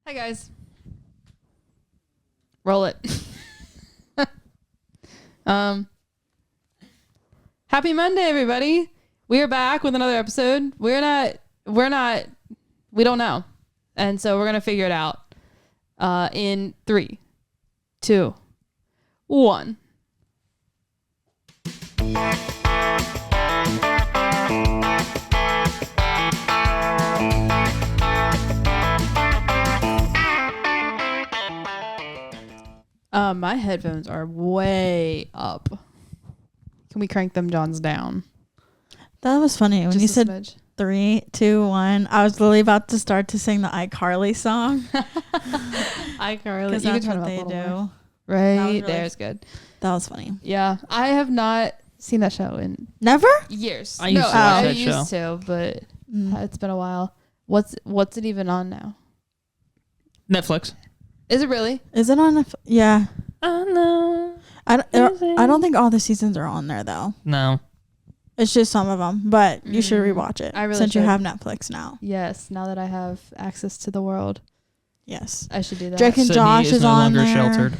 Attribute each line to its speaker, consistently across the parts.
Speaker 1: Hi, guys. Roll it. Happy Monday, everybody. We are back with another episode. We don't know. And so we're going to figure it out in 3, 2, 1. My headphones are way up. Can we crank them Johns down?
Speaker 2: That was funny. When
Speaker 1: Just
Speaker 2: you
Speaker 1: a
Speaker 2: said
Speaker 1: smidge.
Speaker 2: 3, 2, 1, I was literally about to start to sing the iCarly song.
Speaker 1: iCarly.
Speaker 2: Because that's what they do.
Speaker 1: Right. There's good.
Speaker 2: That was funny.
Speaker 1: Yeah. I have not seen that show in
Speaker 2: Never?
Speaker 1: years.
Speaker 3: I used to watch that
Speaker 1: used to, but it's been a while. What's it even on now?
Speaker 3: Netflix.
Speaker 1: Is it really?
Speaker 2: Is it on? Yeah.
Speaker 3: I know.
Speaker 2: I don't think all the seasons are on there, though.
Speaker 3: No.
Speaker 2: It's just some of them. But you should rewatch it.
Speaker 1: I really
Speaker 2: since
Speaker 1: should.
Speaker 2: you have Netflix now.
Speaker 1: Yes. Now that I have access to the world,
Speaker 2: Yes.
Speaker 1: I should do that.
Speaker 2: Drake and
Speaker 3: Sydney
Speaker 2: Josh is
Speaker 3: no
Speaker 2: on
Speaker 3: longer
Speaker 2: there.
Speaker 3: sheltered.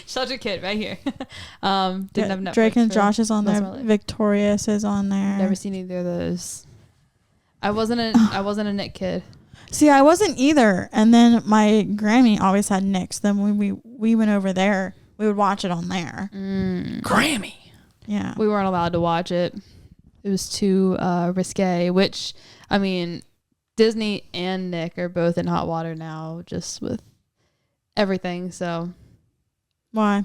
Speaker 1: Shelter Kid right here. Didn't have Netflix.
Speaker 2: Drake and
Speaker 1: for
Speaker 2: Josh is on
Speaker 1: most
Speaker 2: there.
Speaker 1: of my life.
Speaker 2: Victorious is on there.
Speaker 1: Never seen either of those. I wasn't a Nick kid.
Speaker 2: See, I wasn't either. And then my Grammy always had Nick's. Then when we went over there, we would watch it on there.
Speaker 3: Grammy.
Speaker 2: Yeah.
Speaker 1: We weren't allowed to watch it. It was too risque, which, I mean, Disney and Nick are both in hot water now, just with everything. So,
Speaker 2: Why?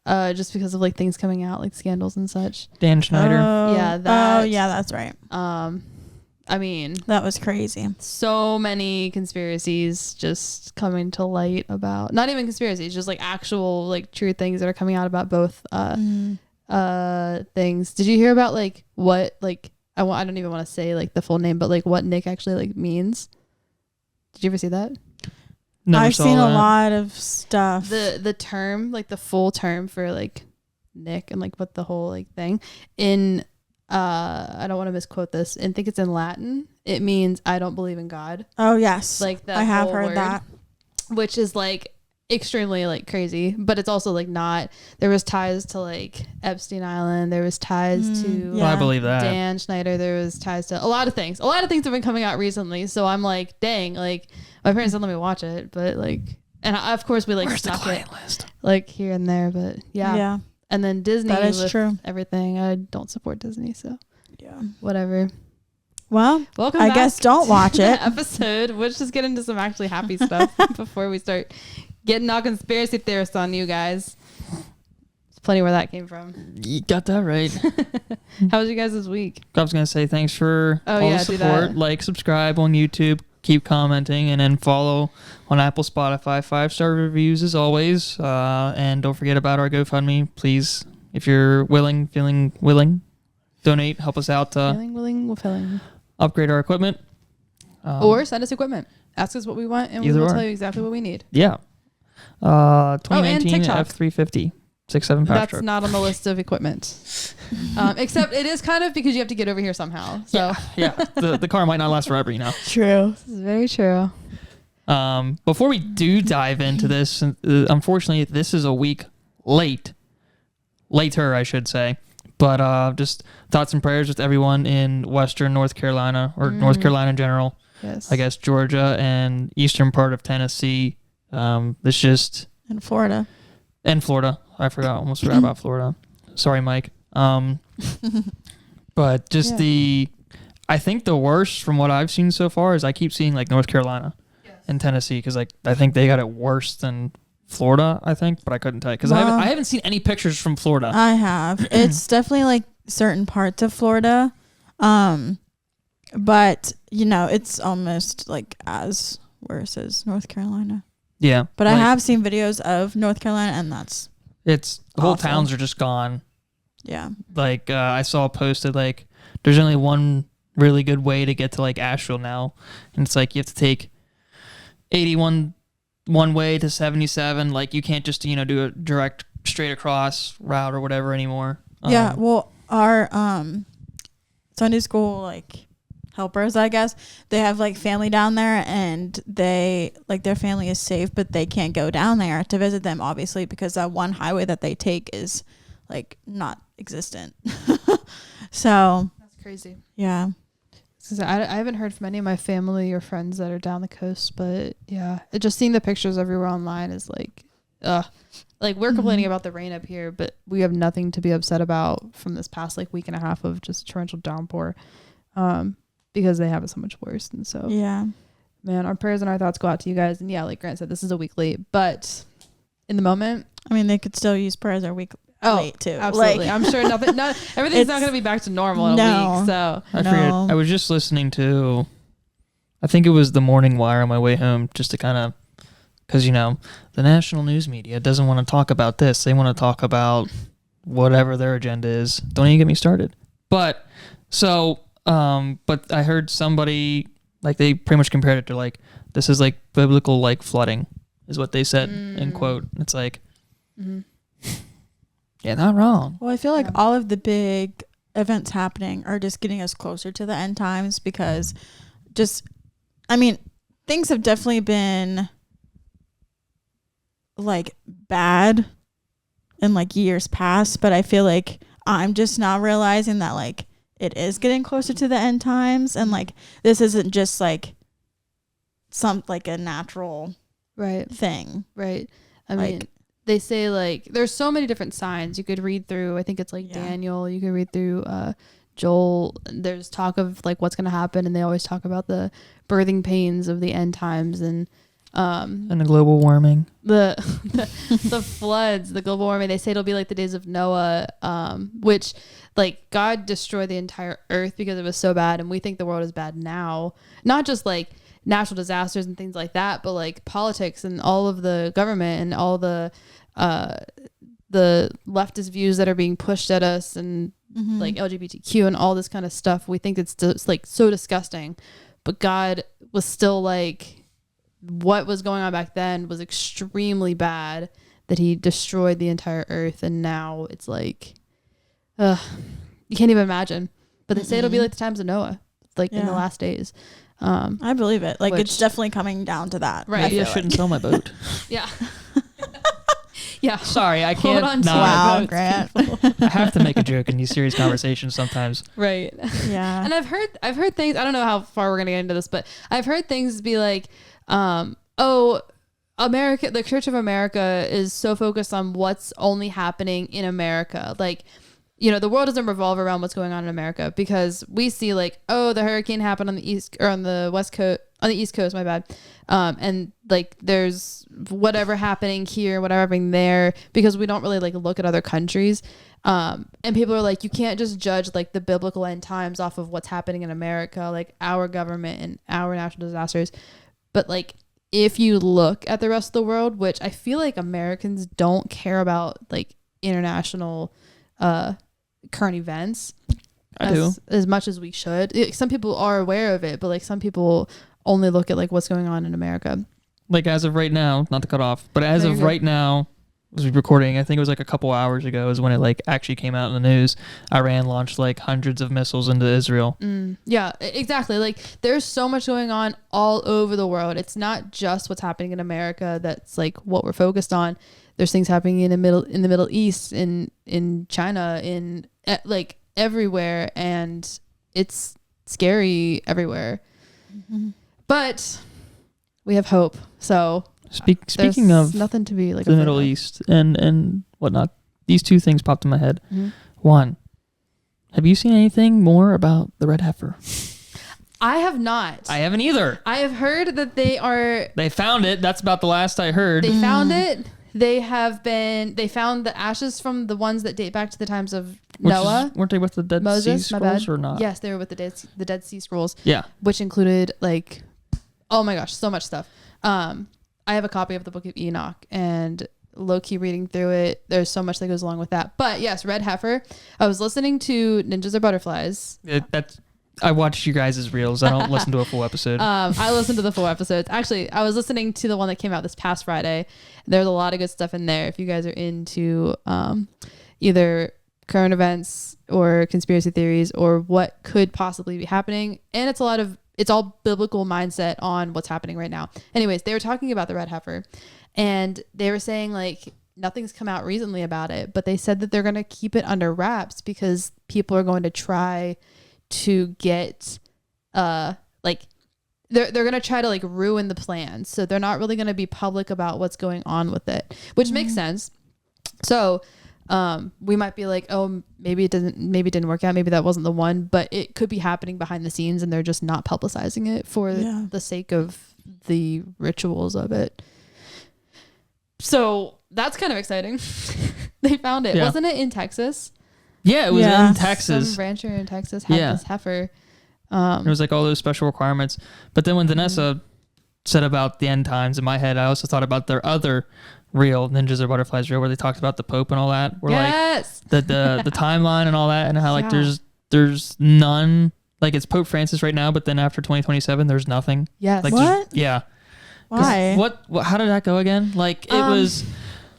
Speaker 1: just because of like things coming out, like scandals and such.
Speaker 3: Dan Schneider.
Speaker 1: Yeah, that-
Speaker 2: Oh, yeah, that's right.
Speaker 1: I mean,
Speaker 2: That was crazy.
Speaker 1: so many conspiracies just coming to light about, not even conspiracies, just like actual like true things that are coming out about both things. Did you hear about like what like I don't even want to say like the full name, but like what Nick actually like means? Did you ever see that?
Speaker 3: Never
Speaker 2: I've
Speaker 3: saw
Speaker 2: seen
Speaker 3: that.
Speaker 2: a lot of stuff.
Speaker 1: The term, like the full term for like Nick and like what the whole like thing in I don't want to misquote this, and think it's in Latin. It means I don't believe in God.
Speaker 2: Oh, yes.
Speaker 1: Like that
Speaker 2: I have
Speaker 1: whole
Speaker 2: heard
Speaker 1: word,
Speaker 2: that.
Speaker 1: which is like extremely like crazy, but it's also like not. There was ties to like Epstein Island. There was ties to
Speaker 2: yeah.
Speaker 3: I believe that.
Speaker 1: Dan Schneider. There was ties to a lot of things. A lot of things have been coming out recently. So I'm like, dang, like my parents didn't let me watch it, but like, and of course we like
Speaker 3: Where's the
Speaker 1: snuck
Speaker 3: client
Speaker 1: it
Speaker 3: list?
Speaker 1: like here and there, but yeah.
Speaker 2: Yeah.
Speaker 1: And then Disney
Speaker 2: That is
Speaker 1: with
Speaker 2: true.
Speaker 1: everything. I don't support Disney, so
Speaker 2: Yeah.
Speaker 1: whatever.
Speaker 2: Well,
Speaker 1: Welcome
Speaker 2: I
Speaker 1: back
Speaker 2: guess don't watch
Speaker 1: to
Speaker 2: it.
Speaker 1: the episode. Let's just get into some actually happy stuff before we start getting all conspiracy theorists on you guys. There's plenty where that came from.
Speaker 3: You got that right.
Speaker 1: How was you guys this week?
Speaker 3: I was going to say thanks for all
Speaker 1: yeah,
Speaker 3: the
Speaker 1: do
Speaker 3: support.
Speaker 1: that.
Speaker 3: Like, subscribe on YouTube. Keep commenting. And then follow on Apple, Spotify. 5-star reviews as always. And don't forget about our GoFundMe. Please, if you're feeling willing, donate. Help us out to
Speaker 1: Willing.
Speaker 3: upgrade our equipment.
Speaker 1: Or send us equipment. Ask us what we want, and we
Speaker 3: Either
Speaker 1: will
Speaker 3: or.
Speaker 1: tell you exactly what we need.
Speaker 3: Yeah.
Speaker 1: and
Speaker 3: 2019
Speaker 1: TikTok.
Speaker 3: F350. 6.7 power
Speaker 1: That's
Speaker 3: stroke.
Speaker 1: not on the list of equipment. Except it is kind of because you have to get over here somehow. So
Speaker 3: Yeah. The car might not last forever, you know.
Speaker 2: True.
Speaker 1: this is very true.
Speaker 3: Before we do dive into this, unfortunately, this is a week later, I should say. But just thoughts and prayers with everyone in Western North Carolina, or North Carolina in general.
Speaker 1: Yes.
Speaker 3: I guess Georgia and eastern part of Tennessee. This just
Speaker 2: In Florida.
Speaker 3: and Florida. I almost forgot about Florida. Sorry, Mike. But just I think the worst from what I've seen so far is I keep seeing like North Carolina and Tennessee, because like I think they got it worse than Florida, I think, but I couldn't tell you because
Speaker 2: Well,
Speaker 3: I haven't seen any pictures from Florida.
Speaker 2: I have. It's definitely like certain parts of Florida. But, you know, it's almost like as worse as North Carolina.
Speaker 3: Yeah,
Speaker 2: But I
Speaker 3: like,
Speaker 2: have seen videos of North Carolina, and that's,
Speaker 3: it's the whole
Speaker 2: awful.
Speaker 3: towns are just gone.
Speaker 2: yeah.
Speaker 3: Like I saw posted like there's only one really good way to get to like Asheville now, and it's like you have to take 81 one way to 77. Like you can't just do a direct straight across route or whatever anymore.
Speaker 2: Yeah, well, our Sunday school like helpers, I guess. They have like family down there, and they like their family is safe, but they can't go down there to visit them, obviously, because that one highway that they take is like not existent. So
Speaker 1: That's crazy.
Speaker 2: yeah.
Speaker 1: I haven't heard from any of my family or friends that are down the coast, but yeah, just seeing the pictures everywhere online is like, like we're complaining about the rain up here, but we have nothing to be upset about from this past like week and a half of just torrential downpour, because they have it so much worse. And so,
Speaker 2: Yeah.
Speaker 1: man, our prayers and our thoughts go out to you guys. And yeah, like Grant said, this is a week late, but in the moment,
Speaker 2: I mean, they could still use prayers a week late too.
Speaker 1: Absolutely.
Speaker 2: Like,
Speaker 1: I'm sure everything's not going to be back to normal in a week. So
Speaker 3: I forget. I was just listening to, I think it was the Morning Wire on my way home, just to kind of, because, you know, the national news media doesn't want to talk about this. They want to talk about whatever their agenda is. Don't even get me started. But so, but I heard somebody, like, they pretty much compared it to, like, this is like biblical, like, flooding is what they said, in quote. It's like, yeah, not wrong.
Speaker 2: well, I feel like all of the big events happening are just getting us closer to the end times, because just, I mean, things have definitely been like bad in like years past, but I feel like I'm just now realizing that like it is getting closer to the end times, and like this isn't just like some like a natural thing.
Speaker 1: Right. I
Speaker 2: Like,
Speaker 1: mean, they say like there's so many different signs you could read through. I think it's like Daniel. You could read through Joel. There's talk of like what's going to happen, and they always talk about the birthing pains of the end times and
Speaker 3: the global warming,
Speaker 1: the floods, the global warming. They say it'll be like the days of Noah, which like God destroyed the entire earth because it was so bad, and we think the world is bad now. Not just like natural disasters and things like that, but like politics and all of the government and all the leftist views that are being pushed at us, and like LGBTQ and all this kind of stuff. We think it's just like so disgusting, but God was still like, what was going on back then was extremely bad, that he destroyed the entire earth. And now it's like, you can't even imagine, but they say it'll be like the times of Noah, like in the last days.
Speaker 2: I believe it. Like, it's definitely coming down to that.
Speaker 1: Right.
Speaker 3: Maybe I shouldn't sell my boat.
Speaker 1: Yeah. Yeah.
Speaker 3: Sorry, I can't.
Speaker 1: Hold on to
Speaker 2: Wow,
Speaker 1: boats,
Speaker 2: Grant.
Speaker 3: I have to make a joke in these serious conversations sometimes.
Speaker 1: Right.
Speaker 2: Yeah.
Speaker 1: And I've heard things, I don't know how far we're going to get into this, but I've heard things be like, America, the Church of America is so focused on what's only happening in America. Like, you know, the world doesn't revolve around what's going on in America, because we see like, oh, the hurricane happened on the east or on the west coast, on the east coast, my bad. And like there's whatever happening here, whatever happening there, because we don't really like look at other countries. And people are like, you can't just judge like the biblical end times off of what's happening in America, like our government and our natural disasters. But like, if you look at the rest of the world, which I feel like Americans don't care about like international current events as much as we should. Some people are aware of it, but like some people only look at like what's going on in America.
Speaker 3: Like as of right now, not to cut off, but as of right now, as we're recording, I think it was like a couple hours ago is when it like actually came out in the news. Iran launched like hundreds of missiles into Israel.
Speaker 1: Yeah, exactly. Like there's so much going on all over the world. It's not just what's happening in America that's like what we're focused on. There's things happening in the Middle East, in China, in like everywhere, and it's scary everywhere. But we have hope. So
Speaker 3: speaking of
Speaker 1: nothing to be like
Speaker 3: the Middle East and whatnot, these two things popped in my head. One, have you seen anything more about the red heifer?
Speaker 1: I have not.
Speaker 3: I haven't either.
Speaker 1: I have heard that they
Speaker 3: found it. That's about the last I heard.
Speaker 1: They found it. They found the ashes from the ones that date back to the times of Noah.
Speaker 3: Weren't they with the Dead Sea Scrolls or not?
Speaker 1: Yes, they were with the Dead Sea Scrolls.
Speaker 3: Yeah.
Speaker 1: Which included like, oh my gosh, so much stuff. I have a copy of the Book of Enoch, and low-key reading through it, there's so much that goes along with that. But yes, red heifer. I was listening to Ninjas Are Butterflies.
Speaker 3: I watch you guys' reels. I don't listen to a full episode.
Speaker 1: I listened to the full episodes. Actually, I was listening to the one that came out this past Friday. There's a lot of good stuff in there. If you guys are into either current events or conspiracy theories or what could possibly be happening. And it's all biblical mindset on what's happening right now. Anyways, they were talking about the red heifer, and they were saying like nothing's come out recently about it, but they said that they're going to keep it under wraps because people are going to try to get like they're going to try to like ruin the plans. So they're not really going to be public about what's going on with it, which makes sense. So we might be like, oh, maybe it didn't work out. Maybe that wasn't the one, but it could be happening behind the scenes and they're just not publicizing it for the sake of the rituals of it. So that's kind of exciting. They found it. Wasn't it in Texas?
Speaker 3: Yeah, it was in Texas.
Speaker 1: Some rancher in Texas had this heifer.
Speaker 3: It was like all those special requirements. But then when Vanessa said about the end times, in my head, I also thought about their other reel, Ninjas or Butterflies reel, where they talked about the Pope and all that. Where like the timeline and all that, and how like there's none. Like it's Pope Francis right now, but then after 2027, there's nothing.
Speaker 1: Yes.
Speaker 3: Like
Speaker 2: what?
Speaker 3: Yeah.
Speaker 2: Why?
Speaker 3: What? How did that go again? Like it was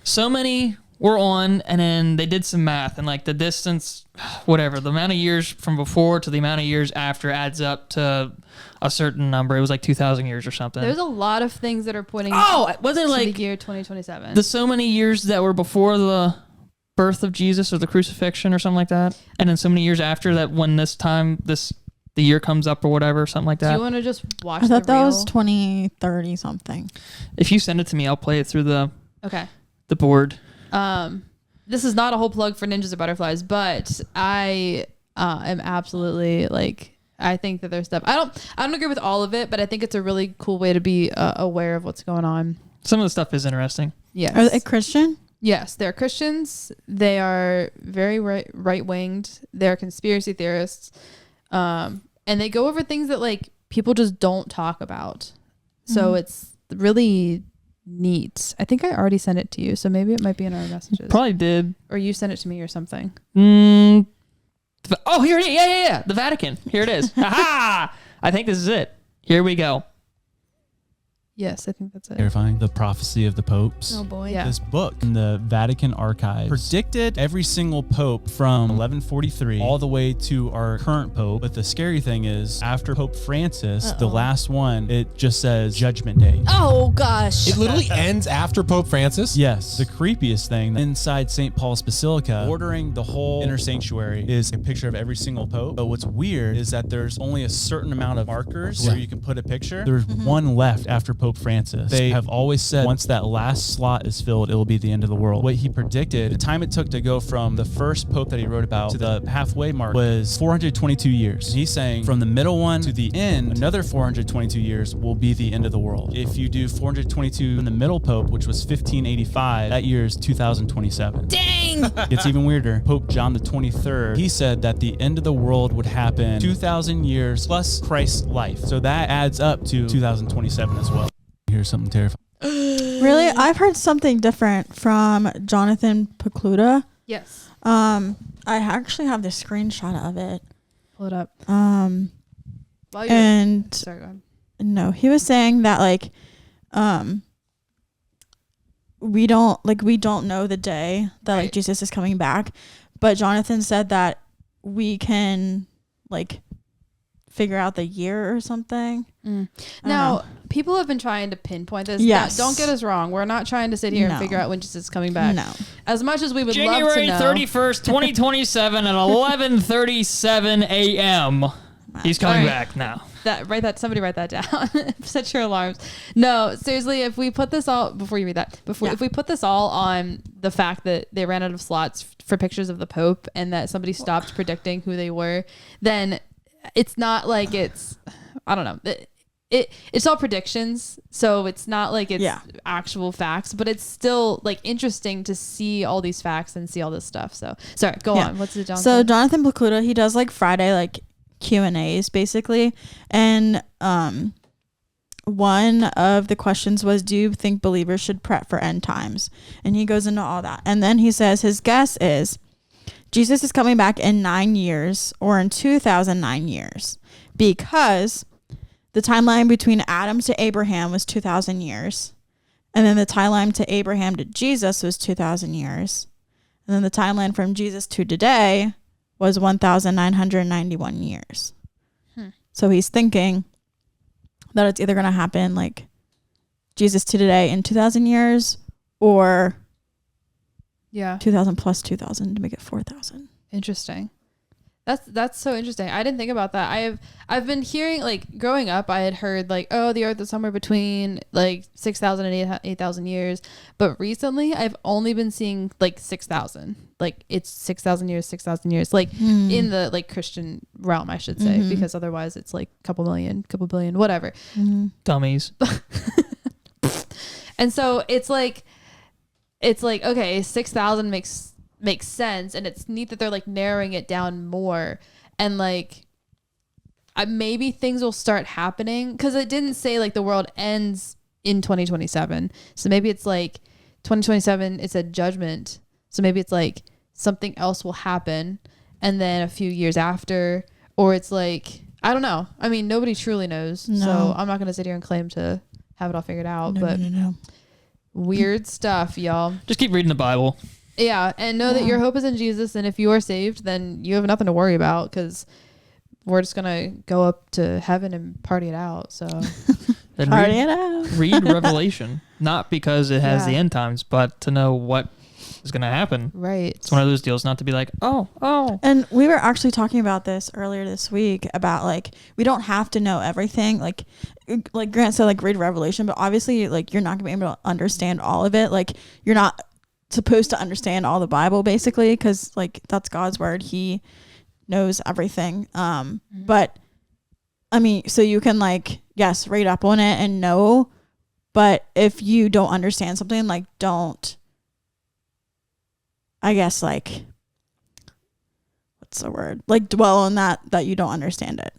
Speaker 3: so many were on, and then they did some math, and like the distance, whatever, the amount of years from before to the amount of years after adds up to a certain number. It was like 2,000 years or something.
Speaker 1: There's a lot of things that are pointing.
Speaker 3: Was it
Speaker 1: to
Speaker 3: like
Speaker 1: the year 2027?
Speaker 3: The so many years that were before the birth of Jesus or the crucifixion or something like that, and then so many years after that when the year comes up or whatever, something like that.
Speaker 1: Do you want to just watch?
Speaker 2: I thought
Speaker 1: the
Speaker 2: that
Speaker 1: reel?
Speaker 2: was 2030 something.
Speaker 3: If you send it to me, I'll play it through the board.
Speaker 1: This is not a whole plug for Ninjas or Butterflies, but I am absolutely like, I think that there's stuff. I don't agree with all of it, but I think it's a really cool way to be aware of what's going on.
Speaker 3: Some of the stuff is interesting.
Speaker 1: Yes.
Speaker 2: Are they Christian?
Speaker 1: Yes, they're Christians. They are very right-winged. They're conspiracy theorists. And they go over things that like people just don't talk about. So it's really neat. I think I already sent it to you, so maybe it might be in our messages.
Speaker 3: Probably did.
Speaker 1: Or you sent it to me or something.
Speaker 3: Oh, here it is. Yeah. The Vatican. Here it is. Ha! I think this is it. Here we go.
Speaker 1: Yes, I think that's it.
Speaker 4: Terrifying. The Prophecy of the Popes.
Speaker 1: Oh boy. Yeah.
Speaker 4: This book in the Vatican archives predicted every single pope from 1143 all the way to our current pope. But the scary thing is, after Pope Francis, the last one, it just says Judgment Day.
Speaker 5: Oh gosh.
Speaker 6: It literally ends after Pope Francis?
Speaker 4: Yes. The creepiest thing, inside St. Paul's Basilica, bordering the whole inner sanctuary, is a picture of every single pope. But what's weird is that there's only a certain amount of markers where you can put a picture. There's one left after Pope Francis. They have always said once that last slot is filled, it will be the end of the world. What he predicted, the time it took to go from the first pope that he wrote about to the halfway mark was 422 years. And he's saying from the middle one to the end, another 422 years will be the end of the world. If you do 422 in the middle pope, which was 1585, that year is 2027.
Speaker 5: Dang!
Speaker 4: It's even weirder. Pope John the 23rd, he said that the end of the world would happen 2,000 years plus Christ's life. So that adds up to 2027 as well. Here's something terrifying.
Speaker 2: Really? I've heard something different from Jonathan Pokluda.
Speaker 1: Yes.
Speaker 2: I actually have the screenshot of it.
Speaker 1: Pull it up.
Speaker 2: And
Speaker 1: Sorry, go ahead.
Speaker 2: no, he was saying that like we don't know the day that like Jesus is coming back, but Jonathan said that we can like figure out the year or something.
Speaker 1: Now, people have been trying to pinpoint this.
Speaker 2: Yes.
Speaker 1: Don't get us wrong. We're not trying to sit here and figure out when Jesus is coming back.
Speaker 2: No.
Speaker 1: As much as we would
Speaker 3: January
Speaker 1: love to know.
Speaker 3: 31st, 2027 at 11:37 a.m. He's coming back now.
Speaker 1: Somebody write that down. Set your alarms. No, seriously, if we put this all if we put this all on the fact that they ran out of slots for pictures of the Pope and that somebody stopped predicting who they were, then it's not like it's, I don't know. It's all predictions, so it's not like it's actual facts, but it's still like interesting to see all these facts and see all this stuff. So sorry, go on. What's it, Jonathan?
Speaker 2: So Jonathan Pokluda, he does like Friday like Q&As basically, and one of the questions was, do you think believers should prep for end times? And he goes into all that, and then he says his guess is Jesus is coming back in 9 years or in 2009 years, because the timeline between Adam to Abraham was 2,000 years. And then the timeline to Abraham to Jesus was 2,000 years. And then the timeline from Jesus to today was 1,991 years. So he's thinking that it's either going to happen like Jesus to today in 2,000 years or 2,000 plus 2,000 to make it 4,000.
Speaker 1: Interesting. That's so interesting. I didn't think about that. I've been hearing, like, growing up, I had heard like, oh, the earth is somewhere between like 6,000 and 8,000 years. But recently I've only been seeing like 6,000. Like it's 6,000 years, like in the like Christian realm, I should say, because otherwise it's like couple billion, whatever.
Speaker 3: Dummies.
Speaker 1: And so it's like, okay, 6,000 makes sense, and it's neat that they're like narrowing it down more, and like maybe things will start happening, because it didn't say like the world ends in 2027, so maybe it's like 2027 it said judgment, so maybe it's like something else will happen and then a few years after, or it's like, I don't know, I mean nobody truly knows, so I'm not gonna sit here and claim to have it all figured out. No. Weird stuff, y'all.
Speaker 3: Just keep reading the Bible.
Speaker 1: Yeah, and know that your hope is in Jesus, and if you are saved, then you have nothing to worry about, because we're just gonna go up to heaven and party it out. So
Speaker 3: then
Speaker 2: party it out.
Speaker 3: Read Revelation, not because it has the end times, but to know what is gonna happen.
Speaker 1: Right.
Speaker 3: It's one of those deals, not to be like, oh.
Speaker 2: And we were actually talking about this earlier this week about like we don't have to know everything. Like Grant said, like read Revelation, but obviously like you're not gonna be able to understand all of it. Like you're not supposed to understand all the Bible basically, because like that's God's word. He knows everything. But I mean, so you can like, yes, read up on it and know, but if you don't understand something, like don't, I guess like, what's the word? Like dwell on that you don't understand it.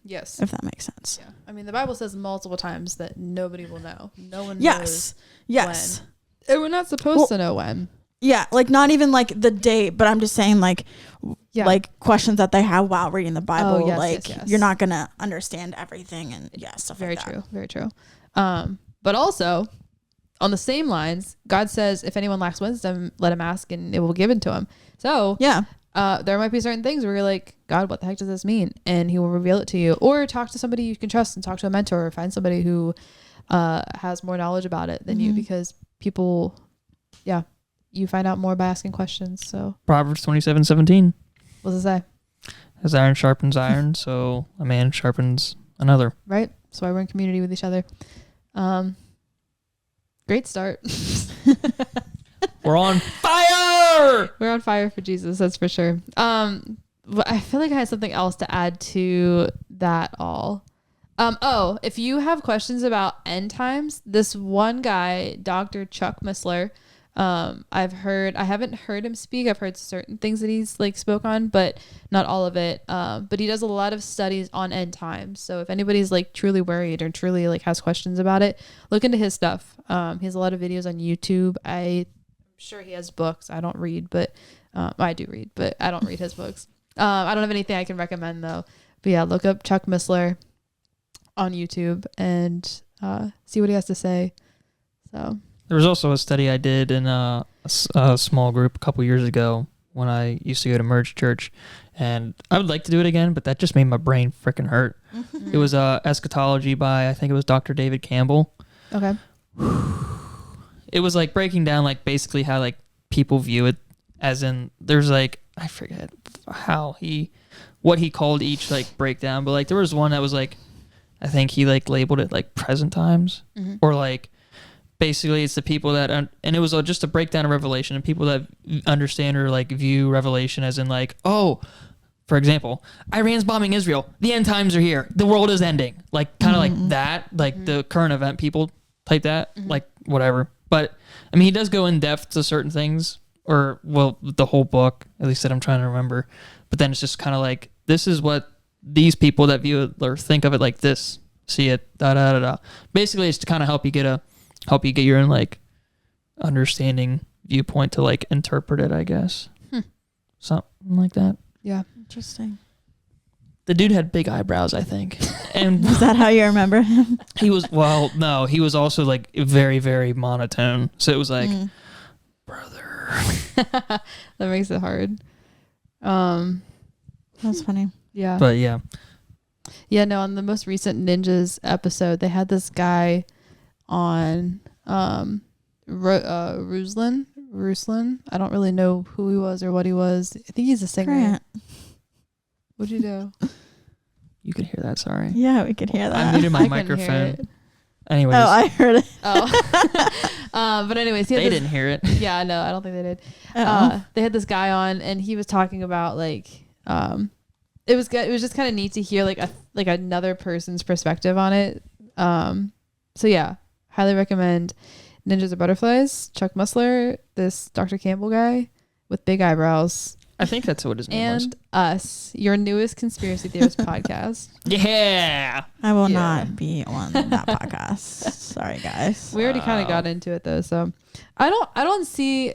Speaker 1: Yes.
Speaker 2: If that makes sense.
Speaker 1: Yeah. I mean, the Bible says multiple times that nobody will know. No one knows.
Speaker 2: Yes.
Speaker 1: When. And we're not supposed to know when.
Speaker 2: Yeah, like not even like the date, but I'm just saying like like questions that they have while reading the Bible. Yes. You're not gonna understand everything, and stuff
Speaker 1: very
Speaker 2: like that.
Speaker 1: True, very true. But also on the same lines, God says, if anyone lacks wisdom, let him ask and it will be given to him. So there might be certain things where you're like, God, what the heck does this mean? And he will reveal it to you, or talk to somebody you can trust and talk to a mentor, or find somebody who has more knowledge about it than you, because people, you find out more by asking questions. So
Speaker 3: Proverbs 27:17.
Speaker 1: What does it say?
Speaker 3: As iron sharpens iron, so a man sharpens another.
Speaker 1: Right. So why we're in community with each other. Great start.
Speaker 3: We're on fire.
Speaker 1: We're on fire for Jesus. That's for sure. I feel like I had something else to add to that all. If you have questions about end times, this one guy, Dr. Chuck Missler, I haven't heard him speak. I've heard certain things that he's like spoke on, but not all of it. But he does a lot of studies on end times. So if anybody's like truly worried or truly like has questions about it, look into his stuff. He has a lot of videos on YouTube. I'm sure he has books. I don't read, but I do read, but I don't read his books. I don't have anything I can recommend though. But yeah, look up Chuck Missler on YouTube and see what he has to say. So
Speaker 3: there was also a study I did in a small group a couple years ago when I used to go to Merge Church, and I would like to do it again, but that just made my brain freaking hurt. It was eschatology by, I think it was Dr. David Campbell.
Speaker 1: Okay.
Speaker 3: It was like breaking down like basically how like people view it, as in there's like, I forget what he called each like breakdown, but like there was one that was like, I think he like labeled it like present times, or like basically it's the people that and it was just a breakdown of Revelation, and people that understand or like view Revelation as in like, oh, for example, Iran's bombing Israel, the end times are here, the world is ending, like kind of like that, like the current event people type that, like whatever. But I mean, he does go in depth to certain things, or well, the whole book, at least that I'm trying to remember. But then it's just kind of like, this is what these people that view it or think of it like this see it, Basically, it's to kind of help you get your own like understanding viewpoint to like interpret it, I guess. Something like that.
Speaker 1: Yeah.
Speaker 2: Interesting.
Speaker 3: The dude had big eyebrows, I think. And
Speaker 2: is that how you remember him?
Speaker 3: He was, well, no, he was also like very, very monotone. So it was like, brother.
Speaker 1: That makes it hard.
Speaker 2: That's funny.
Speaker 1: Yeah.
Speaker 3: But yeah.
Speaker 1: Yeah, no, on the most recent Ninjas episode, they had this guy on Ruslan. I don't really know who he was or what he was. I think he's a singer.
Speaker 2: Grant.
Speaker 1: What'd you do?
Speaker 3: You could hear that, sorry.
Speaker 2: Yeah, we could hear that.
Speaker 3: I muted my
Speaker 1: I couldn't hear
Speaker 3: microphone.
Speaker 1: it.
Speaker 3: Anyways.
Speaker 2: Oh, I heard it.
Speaker 1: But anyways, he had
Speaker 3: they
Speaker 1: this,
Speaker 3: didn't hear it.
Speaker 1: Yeah, no, I don't think they did.
Speaker 2: Uh-oh.
Speaker 1: They had this guy on, and he was talking about like, it was just kind of neat to hear like another person's perspective on it. So yeah, highly recommend Ninjas or Butterflies. Chuck Musler, this Dr. Campbell guy with big eyebrows,
Speaker 3: I think that's what his name was.
Speaker 1: and us, your newest conspiracy theorist podcast.
Speaker 3: Yeah.
Speaker 2: I will
Speaker 1: Yeah.
Speaker 2: not be on that podcast. Sorry, guys.
Speaker 1: We already kind of got into it though, so I don't see.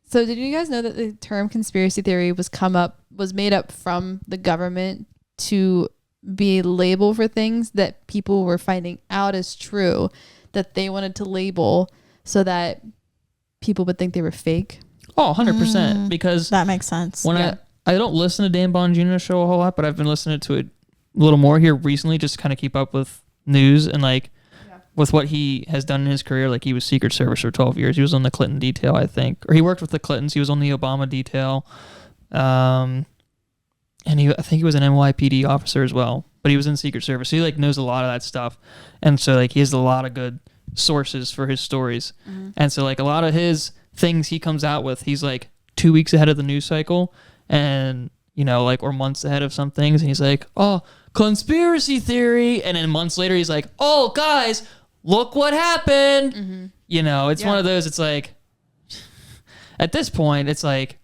Speaker 1: So did you guys know that the term conspiracy theory was made up from the government to be a label for things that people were finding out as true that they wanted to label so that people would think they were fake?
Speaker 3: Oh, 100%. Because
Speaker 2: That makes sense.
Speaker 3: when
Speaker 1: Yeah.
Speaker 3: I don't listen to Dan Bongino's show a whole lot, but I've been listening to it a little more here recently just to kind of keep up with news and like with what he has done in his career. Like he was Secret Service for 12 years. He was on the Clinton detail, I think. Or he worked with the Clintons. He was on the Obama detail. And I think he was an NYPD officer as well. But he was in Secret Service. So he like knows a lot of that stuff. And so like he has a lot of good sources for his stories. And so like a lot of his things he comes out with, he's like 2 weeks ahead of the news cycle and like or months ahead of some things, and he's like, oh, conspiracy theory, and then months later he's like, oh guys, look what happened. It's one of those, it's like at this point it's like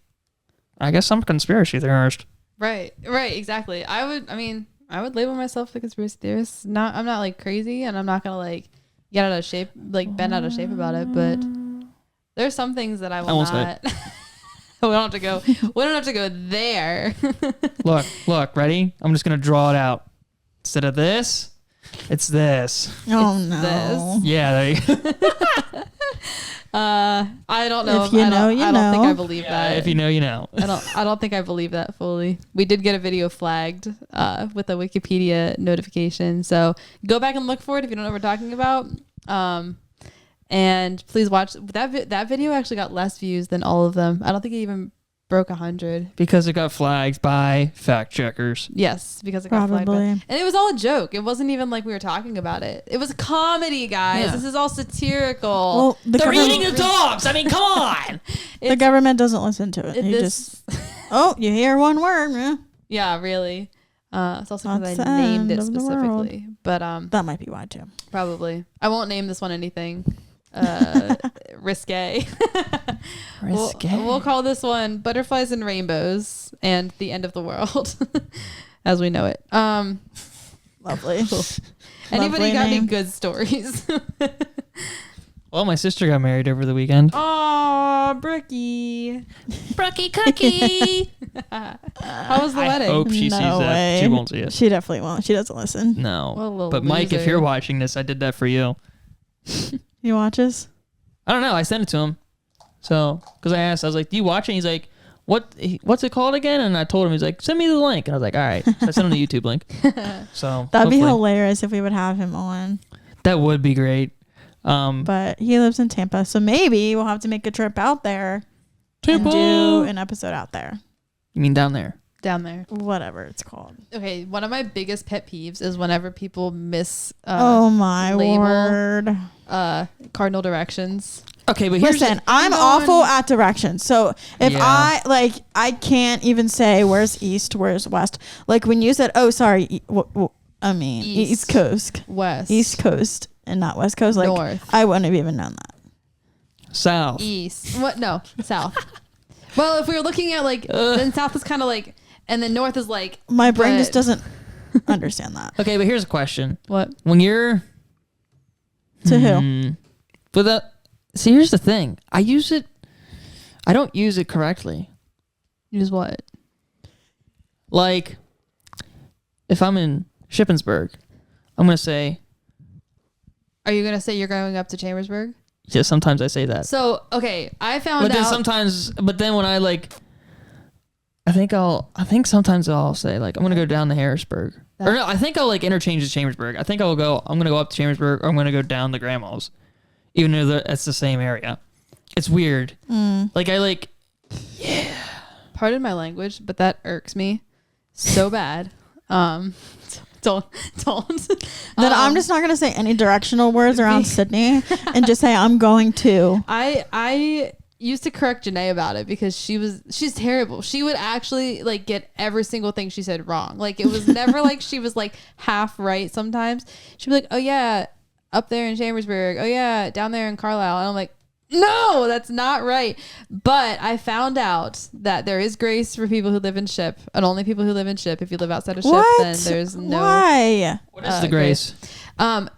Speaker 3: I guess I'm a conspiracy theorist.
Speaker 1: Right, exactly. I would label myself a conspiracy theorist. I'm not like crazy, and I'm not gonna like get out of shape, like bend out of shape about it. But there's some things that I will
Speaker 3: won't
Speaker 1: not. We don't have to go there.
Speaker 3: Look, ready? I'm just gonna draw it out. Instead of this, it's this.
Speaker 2: Oh
Speaker 1: It's
Speaker 2: no.
Speaker 1: this.
Speaker 3: Yeah, there you go.
Speaker 1: I don't know.
Speaker 2: If you know, you
Speaker 1: I don't think
Speaker 2: know.
Speaker 1: I believe that.
Speaker 3: If you know, you know.
Speaker 1: I don't think I believe that fully. We did get a video flagged with a Wikipedia notification, so go back and look for it if you don't know what we're talking about. And please watch that video. Actually got less views than all of them. I don't think it even broke 100.
Speaker 3: Because it got flagged by fact checkers.
Speaker 1: Yes, because it got flagged.
Speaker 2: Probably.
Speaker 1: And it was all a joke. It wasn't even like we were talking about it. It was comedy, guys.
Speaker 3: Yeah.
Speaker 1: This is all satirical.
Speaker 2: Well, the
Speaker 3: They're
Speaker 2: government,
Speaker 3: eating the dogs. I mean, come on.
Speaker 2: the government doesn't listen to it. You
Speaker 1: This-
Speaker 2: just you hear one word, yeah.
Speaker 1: yeah, really. It's also because
Speaker 2: That's
Speaker 1: I
Speaker 2: the
Speaker 1: named
Speaker 2: end
Speaker 1: it
Speaker 2: of the world.
Speaker 1: specifically. But
Speaker 2: That might be why too.
Speaker 1: probably. I won't name this one anything. Risque. We'll call this one Butterflies and Rainbows and the End of the World as we know it.
Speaker 2: Lovely.
Speaker 1: Anybody
Speaker 2: Lovely
Speaker 1: got any
Speaker 2: name.
Speaker 1: good stories?
Speaker 3: Well, my sister got married over the weekend.
Speaker 1: Aw, Brookie.
Speaker 3: Brookie cookie.
Speaker 1: How was the wedding?
Speaker 3: I hope she
Speaker 2: No
Speaker 3: sees that.
Speaker 2: way.
Speaker 3: She won't see it.
Speaker 2: She definitely won't. She doesn't listen.
Speaker 3: No.
Speaker 1: What a little
Speaker 3: But Mike, if
Speaker 1: loser.
Speaker 3: you're watching this, I did that for you.
Speaker 2: He watches.
Speaker 3: I don't know. I sent it to him. So, because I asked, I was like, do you watch it? And he's like, what's it called again? And I told him, he's like, send me the link. And I was like, all right. So I sent him the YouTube link. So
Speaker 2: That'd be
Speaker 3: hopefully-
Speaker 2: hilarious if we would have him on.
Speaker 3: That would be great.
Speaker 2: But he lives in Tampa, so maybe we'll have to make a trip out there
Speaker 3: Tampa.
Speaker 2: and do an episode out there.
Speaker 3: You mean down there?
Speaker 1: Down there.
Speaker 2: Whatever it's called.
Speaker 1: Okay, one of my biggest pet peeves is whenever people miss
Speaker 2: Oh my
Speaker 1: label.
Speaker 2: word.
Speaker 1: cardinal directions.
Speaker 3: Okay, but here's
Speaker 2: Listen, I'm
Speaker 1: going-
Speaker 2: awful at directions. So if
Speaker 3: Yeah.
Speaker 2: I can't even say where's east, where's west. Like when you said, oh, sorry, I mean,
Speaker 1: East.
Speaker 2: East Coast.
Speaker 1: West.
Speaker 2: East Coast and not West Coast. Like
Speaker 1: North.
Speaker 2: I wouldn't have even known that.
Speaker 3: south.
Speaker 1: East. What? No, south. Well, if we were looking at like, then south is kind of like, and then north is like.
Speaker 2: My brain
Speaker 1: but-
Speaker 2: just doesn't understand that.
Speaker 3: Okay, but here's a question.
Speaker 1: What?
Speaker 3: When you're
Speaker 2: To who?
Speaker 3: But see, here's the thing. I don't use it correctly.
Speaker 1: Use what?
Speaker 3: Like, if I'm in Shippensburg, I'm gonna say,
Speaker 1: Are you gonna say you're going up to Chambersburg?
Speaker 3: Yeah, sometimes I say that.
Speaker 1: So, okay, I found
Speaker 3: But then
Speaker 1: out.
Speaker 3: sometimes, when I like, I think sometimes I'll say like, I'm going to go down to Harrisburg. Or no, I think I'll like interchange to Chambersburg. I think I'm going to go up to Chambersburg, or I'm going to go down to Grandma's. Even though that's the same area. It's weird. Like,
Speaker 1: Pardon my language, but that irks me so bad. Don't.
Speaker 2: Then I'm just not gonna say any directional words around Sydney, and just say I'm going to.
Speaker 1: I used to correct Janae about it because she's terrible. She would actually like get every single thing she said wrong. Like, it was never like she was like half right. Sometimes she'd be like, oh yeah, up there in Chambersburg. Oh yeah, down there in Carlisle. And I'm like, no, that's not right. But I found out that there is grace for people who live in Ship, and only people who live in Ship. If you live outside of Ship, then there's no.
Speaker 2: Why?
Speaker 3: what is the grace?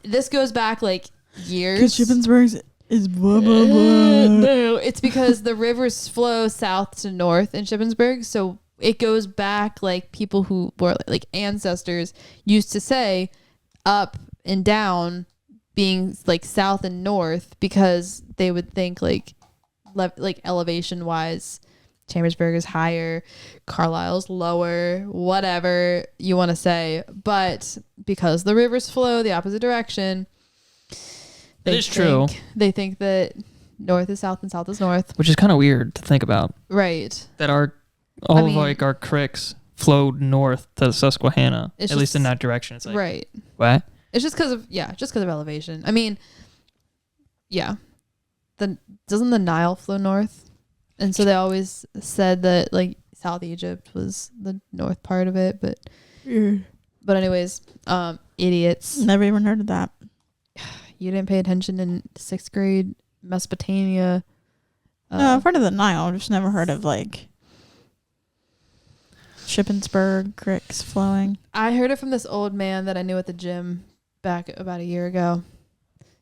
Speaker 1: This goes back like years.
Speaker 2: Because Shippensburg is blah blah blah.
Speaker 1: No, it's because the rivers flow south to north in Shippensburg, so it goes back like people who were like ancestors used to say up and down being like south and north, because they would think like elevation wise Chambersburg is higher, Carlisle's lower, whatever you want to say, but because the rivers flow the opposite direction,
Speaker 3: It is true.
Speaker 1: They think that north is south and south is north,
Speaker 3: Which is kind of weird to think about.
Speaker 1: right?
Speaker 3: That all of like our creeks flow north to the Susquehanna, at least in that direction. It's like,
Speaker 1: Right.
Speaker 3: what?
Speaker 1: It's just because of elevation. I mean, yeah. Doesn't the Nile flow north? And so they always said that like South Egypt was the north part of it, but anyways, idiots.
Speaker 2: Never even heard of that.
Speaker 1: You didn't pay attention in 6th grade Mesopotamia.
Speaker 2: No, I've heard of the Nile. I've just never heard of like Shippensburg creeks flowing.
Speaker 1: I heard it from this old man that I knew at the gym back about a year ago.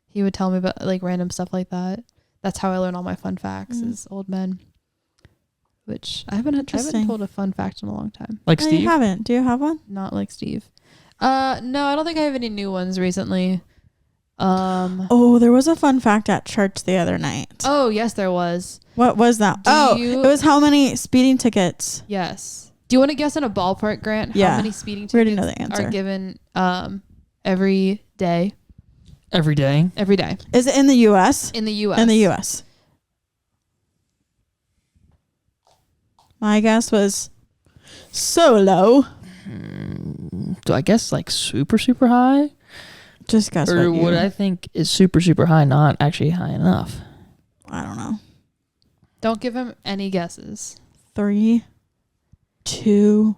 Speaker 1: He would tell me about like random stuff like that. That's how I learn all my fun facts is old men. Which I haven't told a fun fact in a long time.
Speaker 3: Like
Speaker 2: No,
Speaker 3: Steve?
Speaker 2: you haven't. Do you have one?
Speaker 1: Not like Steve. No, I don't think I have any new ones recently.
Speaker 2: Oh, there was a fun fact at church the other night.
Speaker 1: Oh, yes, there was.
Speaker 2: What was that? It was how many speeding tickets.
Speaker 1: Yes. Do you want to guess in a ballpark, Grant?
Speaker 2: Yeah.
Speaker 1: How many speeding
Speaker 2: We already
Speaker 1: tickets
Speaker 2: know the answer.
Speaker 1: are given every day?
Speaker 3: Every day.
Speaker 1: Every day.
Speaker 2: Is it in the U.S.?
Speaker 1: In the U.S.
Speaker 2: In the U.S. My guess was so low.
Speaker 3: Do I guess like super, super high?
Speaker 2: Just guess
Speaker 3: Or
Speaker 2: what
Speaker 3: what I think is super, super high not actually high enough?
Speaker 2: I don't know.
Speaker 1: Don't give him any guesses.
Speaker 2: 3, 2,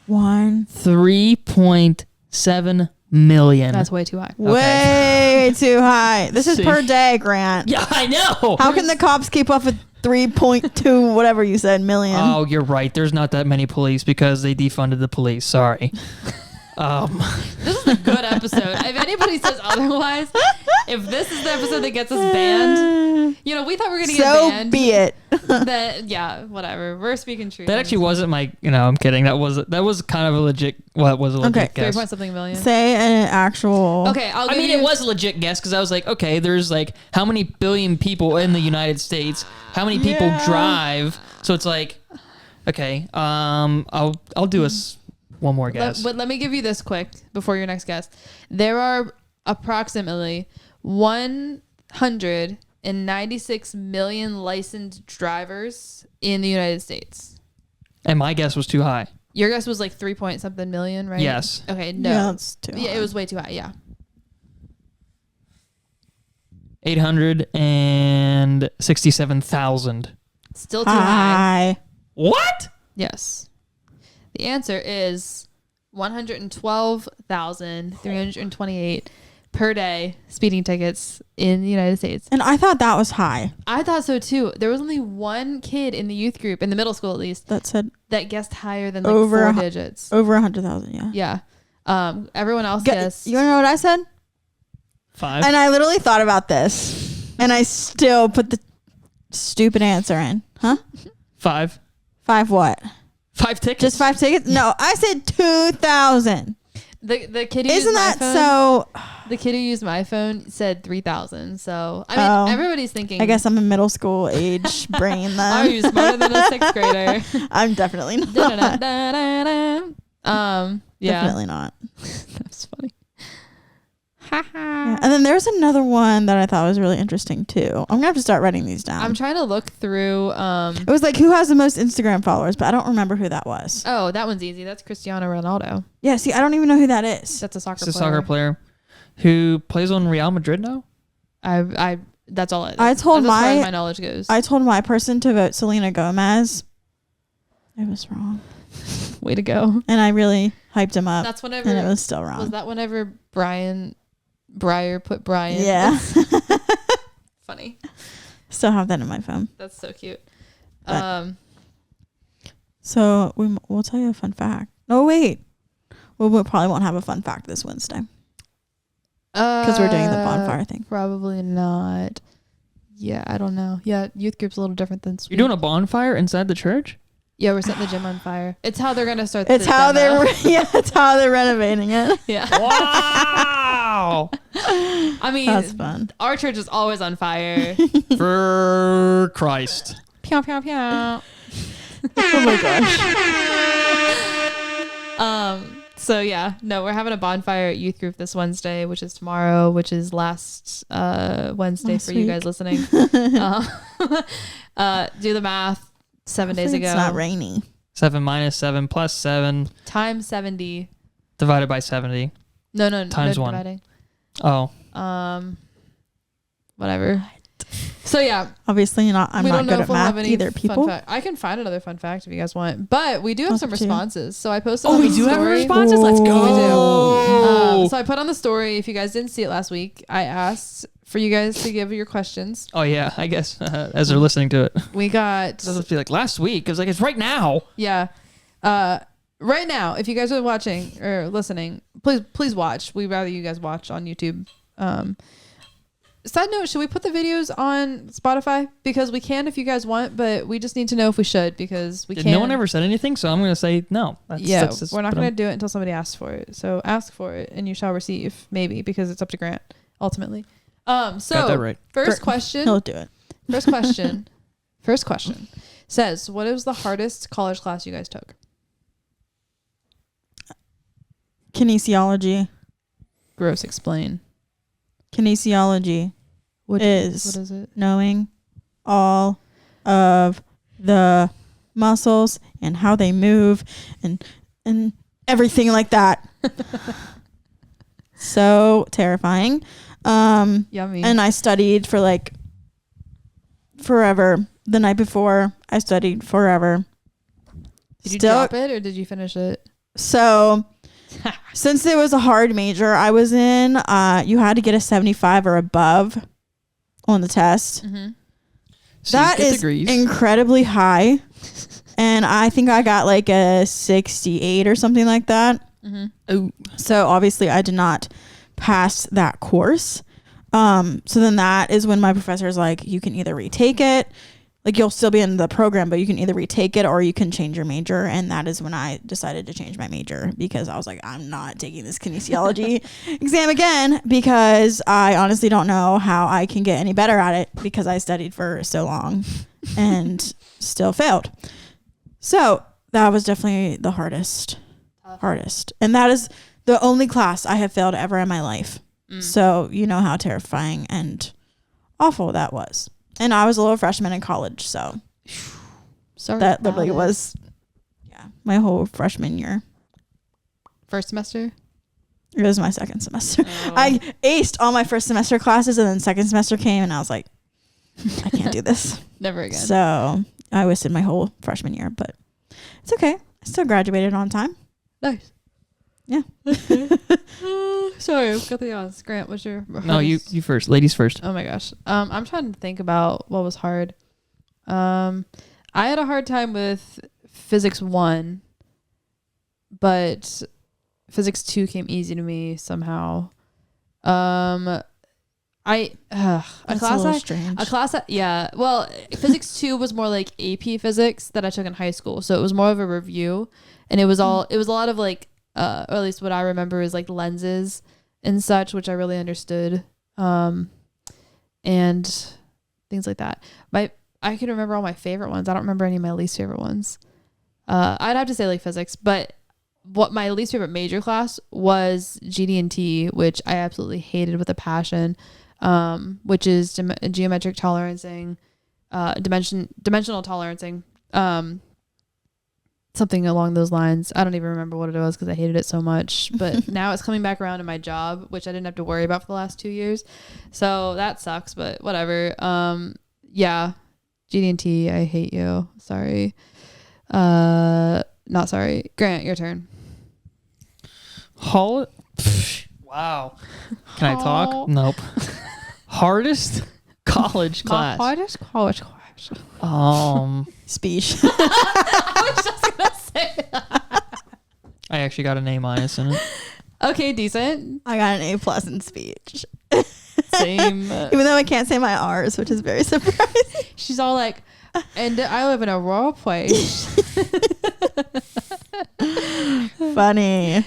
Speaker 2: 1.
Speaker 3: 3.7 million.
Speaker 1: That's way too high.
Speaker 2: Way too high. This is
Speaker 3: See.
Speaker 2: per day, Grant.
Speaker 3: Yeah, I know.
Speaker 2: How can the cops keep up with 3.2 whatever you said million?
Speaker 3: Oh, you're right. There's not that many police because they defunded the police. Sorry.
Speaker 1: This is a good episode. If anybody says otherwise, if this is the episode that gets us banned, we thought we were going to get banned.
Speaker 2: So be it.
Speaker 1: That, yeah, whatever. We're speaking truth.
Speaker 3: That actually wasn't my. I'm kidding. That was kind of a legit. Well, it was a legit
Speaker 2: Okay.
Speaker 3: guess.
Speaker 1: 3.something million.
Speaker 2: Say an actual.
Speaker 1: Okay,
Speaker 3: I mean, it was a legit guess because I was like, okay, there's like how many billion people in the United States? How many people drive? So it's like, okay, I'll do one more guess.
Speaker 1: But let me give you this quick before your next guess. There are approximately 196 million licensed drivers in the United States.
Speaker 3: And my guess was too high.
Speaker 1: Your guess was like 3.something million, right?
Speaker 3: Yes.
Speaker 1: Okay, no.
Speaker 2: Yeah, that's too high.
Speaker 1: Yeah, it was way too high, yeah.
Speaker 3: 867,000.
Speaker 1: Still too high.
Speaker 3: What?
Speaker 1: Yes. The answer is 112,328 per day speeding tickets in the United States.
Speaker 2: And I thought that was high.
Speaker 1: I thought so too. There was only one kid in the youth group, in the middle school at least,
Speaker 2: That said
Speaker 1: that guessed higher than like
Speaker 2: Over
Speaker 1: 4 digits.
Speaker 2: over 100,000. Yeah.
Speaker 1: Yeah. Everyone else guessed.
Speaker 2: You know what I said?
Speaker 3: 5.
Speaker 2: And I literally thought about this, and I still put the stupid answer in. Huh?
Speaker 3: 5.
Speaker 2: 5 what?
Speaker 3: 5 tickets.
Speaker 2: Just 5 tickets? No, I said 2,000.
Speaker 1: The kid who
Speaker 2: Isn't
Speaker 1: used
Speaker 2: that
Speaker 1: my phone,
Speaker 2: so?
Speaker 1: the kid who used my phone said 3,000. So I mean, everybody's thinking.
Speaker 2: I guess I'm a middle school age brain then.
Speaker 1: Are you smarter than a sixth grader?
Speaker 2: I'm definitely not.
Speaker 1: Yeah,
Speaker 2: Definitely not.
Speaker 1: that's funny.
Speaker 2: Yeah. And then there's another one that I thought was really interesting too. I'm gonna have to start writing these down.
Speaker 1: I'm trying to look through.
Speaker 2: It was like who has the most Instagram followers, but I don't remember who that was.
Speaker 1: Oh, that one's easy. That's Cristiano Ronaldo.
Speaker 2: Yeah, see, I don't even know who that is.
Speaker 1: That's a soccer
Speaker 3: It's
Speaker 1: player.
Speaker 3: a soccer player who plays on Real Madrid now.
Speaker 1: I that's all it is.
Speaker 2: I told
Speaker 1: That's as far as
Speaker 2: my-
Speaker 1: my knowledge goes.
Speaker 2: I told my person to vote Selena Gomez. It was wrong.
Speaker 1: Way to go.
Speaker 2: And I really hyped him up.
Speaker 1: That's whenever
Speaker 2: and it was still wrong.
Speaker 1: was that whenever Breyer put Brian.
Speaker 2: Yeah.
Speaker 1: Funny.
Speaker 2: Still have that in my phone.
Speaker 1: That's so cute.
Speaker 2: But- So we'll tell you a fun fact. No, wait. We probably won't have a fun fact this Wednesday because we're doing the bonfire thing.
Speaker 1: Probably not. Yeah, I don't know. Yeah, youth group's a little different than
Speaker 3: You're doing a bonfire inside the church?
Speaker 1: Yeah, we're setting the gym on fire. It's how they're gonna start.
Speaker 2: It's
Speaker 1: the
Speaker 2: how
Speaker 1: demo.
Speaker 2: it's how they're renovating it.
Speaker 1: Yeah.
Speaker 3: Wow.
Speaker 1: I mean,
Speaker 2: That's fun.
Speaker 1: our church is always on fire.
Speaker 3: For Christ.
Speaker 1: Pew pew pew.
Speaker 2: Oh my gosh.
Speaker 1: So yeah, no, we're having a bonfire at youth group this Wednesday, which is tomorrow, which is last Wednesday
Speaker 2: Last
Speaker 1: for you
Speaker 2: week.
Speaker 1: guys listening. Do the math. 7 days
Speaker 2: Hopefully
Speaker 1: ago.
Speaker 2: It's not rainy.
Speaker 3: 7 minus 7 plus 7
Speaker 1: Times 70.
Speaker 3: divided by 70.
Speaker 1: No,
Speaker 3: Times
Speaker 1: no
Speaker 3: 1.
Speaker 1: dividing.
Speaker 3: Oh.
Speaker 1: Whatever. So yeah,
Speaker 2: Obviously not. I'm
Speaker 1: we
Speaker 2: not
Speaker 1: don't know
Speaker 2: good
Speaker 1: if
Speaker 2: at
Speaker 1: we'll have
Speaker 2: math
Speaker 1: any
Speaker 2: either,
Speaker 1: fun
Speaker 2: people.
Speaker 1: fact. I can find another fun fact if you guys want, but we do have
Speaker 2: That's
Speaker 1: some
Speaker 2: up to you.
Speaker 1: responses. So I posted.
Speaker 3: Oh,
Speaker 1: on
Speaker 3: we
Speaker 1: the
Speaker 3: do have
Speaker 1: story.
Speaker 3: responses? Let's go.
Speaker 1: We do. So I put on the story. If you guys didn't see it last week, I asked for you guys to give your questions.
Speaker 3: Oh, yeah, I guess as they're listening to it.
Speaker 1: We got
Speaker 3: It doesn't feel like last week. It was like, it's right now.
Speaker 1: yeah. Right now, if you guys are watching or listening, please watch. We'd rather you guys watch on YouTube. Side note, should we put the videos on Spotify? Because we can if you guys want, but we just need to know if we should because we can.
Speaker 3: No one ever said anything, so I'm going to say no. That's
Speaker 1: We're not going to do it until somebody asks for it. So ask for it and you shall receive, maybe, because it's up to Grant, ultimately.
Speaker 3: Got that right.
Speaker 1: First question.
Speaker 2: He'll do it.
Speaker 1: First question says, what was the hardest college class you guys took?
Speaker 2: Kinesiology.
Speaker 1: Gross, explain.
Speaker 2: Kinesiology
Speaker 1: What
Speaker 2: is
Speaker 1: what is it?
Speaker 2: knowing all of the muscles and how they move and everything like that. So terrifying.
Speaker 1: Yummy.
Speaker 2: And I studied for like forever. The night before, I studied forever.
Speaker 1: Did you drop it or did you finish it?
Speaker 2: So since it was a hard major I was in, you had to get a 75 or above on the test.
Speaker 1: Mm-hmm.
Speaker 2: That is incredibly high. And I think I got like a 68 or something like that.
Speaker 1: Mm-hmm.
Speaker 3: Oh.
Speaker 2: So obviously I did not pass that course. So then that is when my professor's like, you can either retake it, like you'll still be in the program, but you can either retake it or you can change your major. And that is when I decided to change my major because I was like, I'm not taking this kinesiology exam again because I honestly don't know how I can get any better at it because I studied for so long and still failed. So that was definitely the hardest. And that is the only class I have failed ever in my life. So you know how terrifying and awful that was. And I was a little freshman in college, so
Speaker 1: Sorry
Speaker 2: that
Speaker 1: about
Speaker 2: literally
Speaker 1: it.
Speaker 2: was, my whole freshman year.
Speaker 1: First semester.
Speaker 2: It was my second semester.
Speaker 1: Oh.
Speaker 2: I aced all my first semester classes, and then second semester came, and I was like, I can't do this.
Speaker 1: Never again.
Speaker 2: So I wasted my whole freshman year, but it's okay. I still graduated on time.
Speaker 1: Nice.
Speaker 2: Yeah.
Speaker 1: Sorry, I've got the odds. Grant, what's your
Speaker 3: No, you first. Ladies first.
Speaker 1: Oh my gosh. I'm trying to think about what was hard. I had a hard time with physics 1, but physics 2 came easy to me somehow. A class well, physics 2 was more like AP physics that I took in high school, so it was more of a review, and it was a lot of like or at least what I remember is like lenses and such, which I really understood. And things like that. I can remember all my favorite ones. I don't remember any of my least favorite ones. I'd have to say like physics, but what my least favorite major class was GD&T, which I absolutely hated with a passion, which is geometric tolerancing, dimensional tolerancing, something along those lines. I don't even remember what it was because I hated it so much, but now it's coming back around to my job, which I didn't have to worry about for the last 2 years. So that sucks, but whatever. Yeah. GD&T, I hate you. Sorry. Not sorry. Grant, your turn.
Speaker 3: Wow. Can I talk? Nope. Hardest college class.
Speaker 1: Hardest college class.
Speaker 2: Speech.
Speaker 1: I was just gonna say that.
Speaker 3: I actually got an A- in it.
Speaker 1: Okay, decent.
Speaker 2: I got an A+ in speech.
Speaker 1: Same.
Speaker 2: Even though I can't say my R's, which is very surprising.
Speaker 1: She's all like, and I live in a rural place.
Speaker 2: Funny.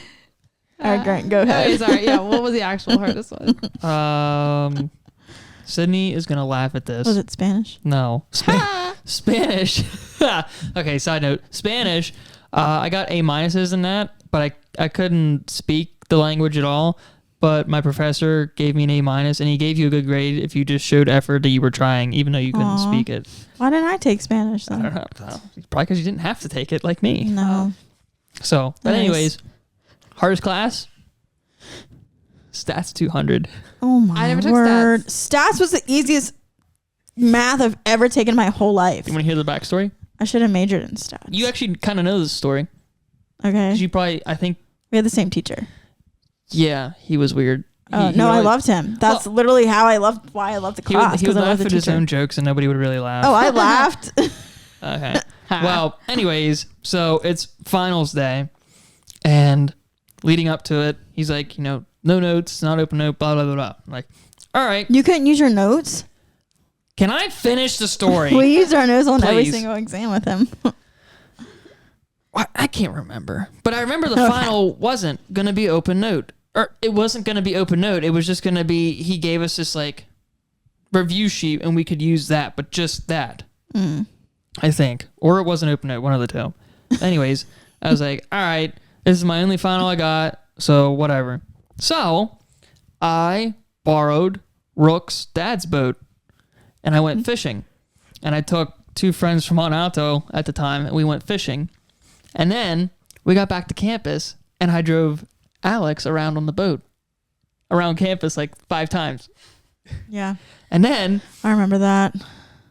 Speaker 2: All right, Grant, go ahead.
Speaker 1: Okay, sorry. Yeah, what was the actual hardest one?
Speaker 3: Sydney is gonna laugh at this.
Speaker 2: Was it Spanish?
Speaker 3: No. Spanish. Okay, side note. Spanish. I got A- in that, but I couldn't speak the language at all. But my professor gave me an A-, and he gave you a good grade if you just showed effort that you were trying, even though you couldn't speak it.
Speaker 2: Why didn't I take Spanish
Speaker 3: I
Speaker 2: then?
Speaker 3: don't know. Probably because you didn't have to take it like me.
Speaker 2: No.
Speaker 3: So, but
Speaker 2: Nice.
Speaker 3: anyways, hardest class? Stats 200.
Speaker 2: Oh my
Speaker 1: I never took
Speaker 2: word. Stats was the easiest math I've ever taken in my whole life.
Speaker 3: You want to hear the backstory?
Speaker 2: I should have majored in stats.
Speaker 3: You actually kind of know this story.
Speaker 2: Okay.
Speaker 3: 'Cause you probably, I think,
Speaker 2: We had the same teacher.
Speaker 3: yeah, he was weird.
Speaker 2: Oh,
Speaker 3: He
Speaker 2: no, I
Speaker 3: always-
Speaker 2: loved him. That's literally why I loved the
Speaker 3: He would,
Speaker 2: class.
Speaker 3: he would
Speaker 2: Because I
Speaker 3: laugh
Speaker 2: loved the
Speaker 3: at his
Speaker 2: teacher.
Speaker 3: own jokes and nobody would really laugh.
Speaker 2: Oh, I laughed.
Speaker 3: Okay. Well, anyways, so it's finals day, and leading up to it, he's like, no notes, not open note, blah, blah, blah, blah. I'm like, all right,
Speaker 2: You couldn't use your notes?
Speaker 3: can I finish the story?
Speaker 2: We used our notes on every
Speaker 3: Please.
Speaker 2: single exam with him.
Speaker 3: I can't remember, but I remember the final wasn't going to be open note, or it wasn't going to be open note. It was just going to be, he gave us this like review sheet and we could use that, but just that, I think, or it wasn't open note, one of the two. Anyways, I was like, all right, this is my only final I got, so whatever. So I borrowed Rook's dad's boat and I went fishing, and I took 2 friends from Monalto at the time and we went fishing. And then we got back to campus and I drove Alex around on the boat around campus like 5 times.
Speaker 2: Yeah,
Speaker 3: And then
Speaker 2: I remember that.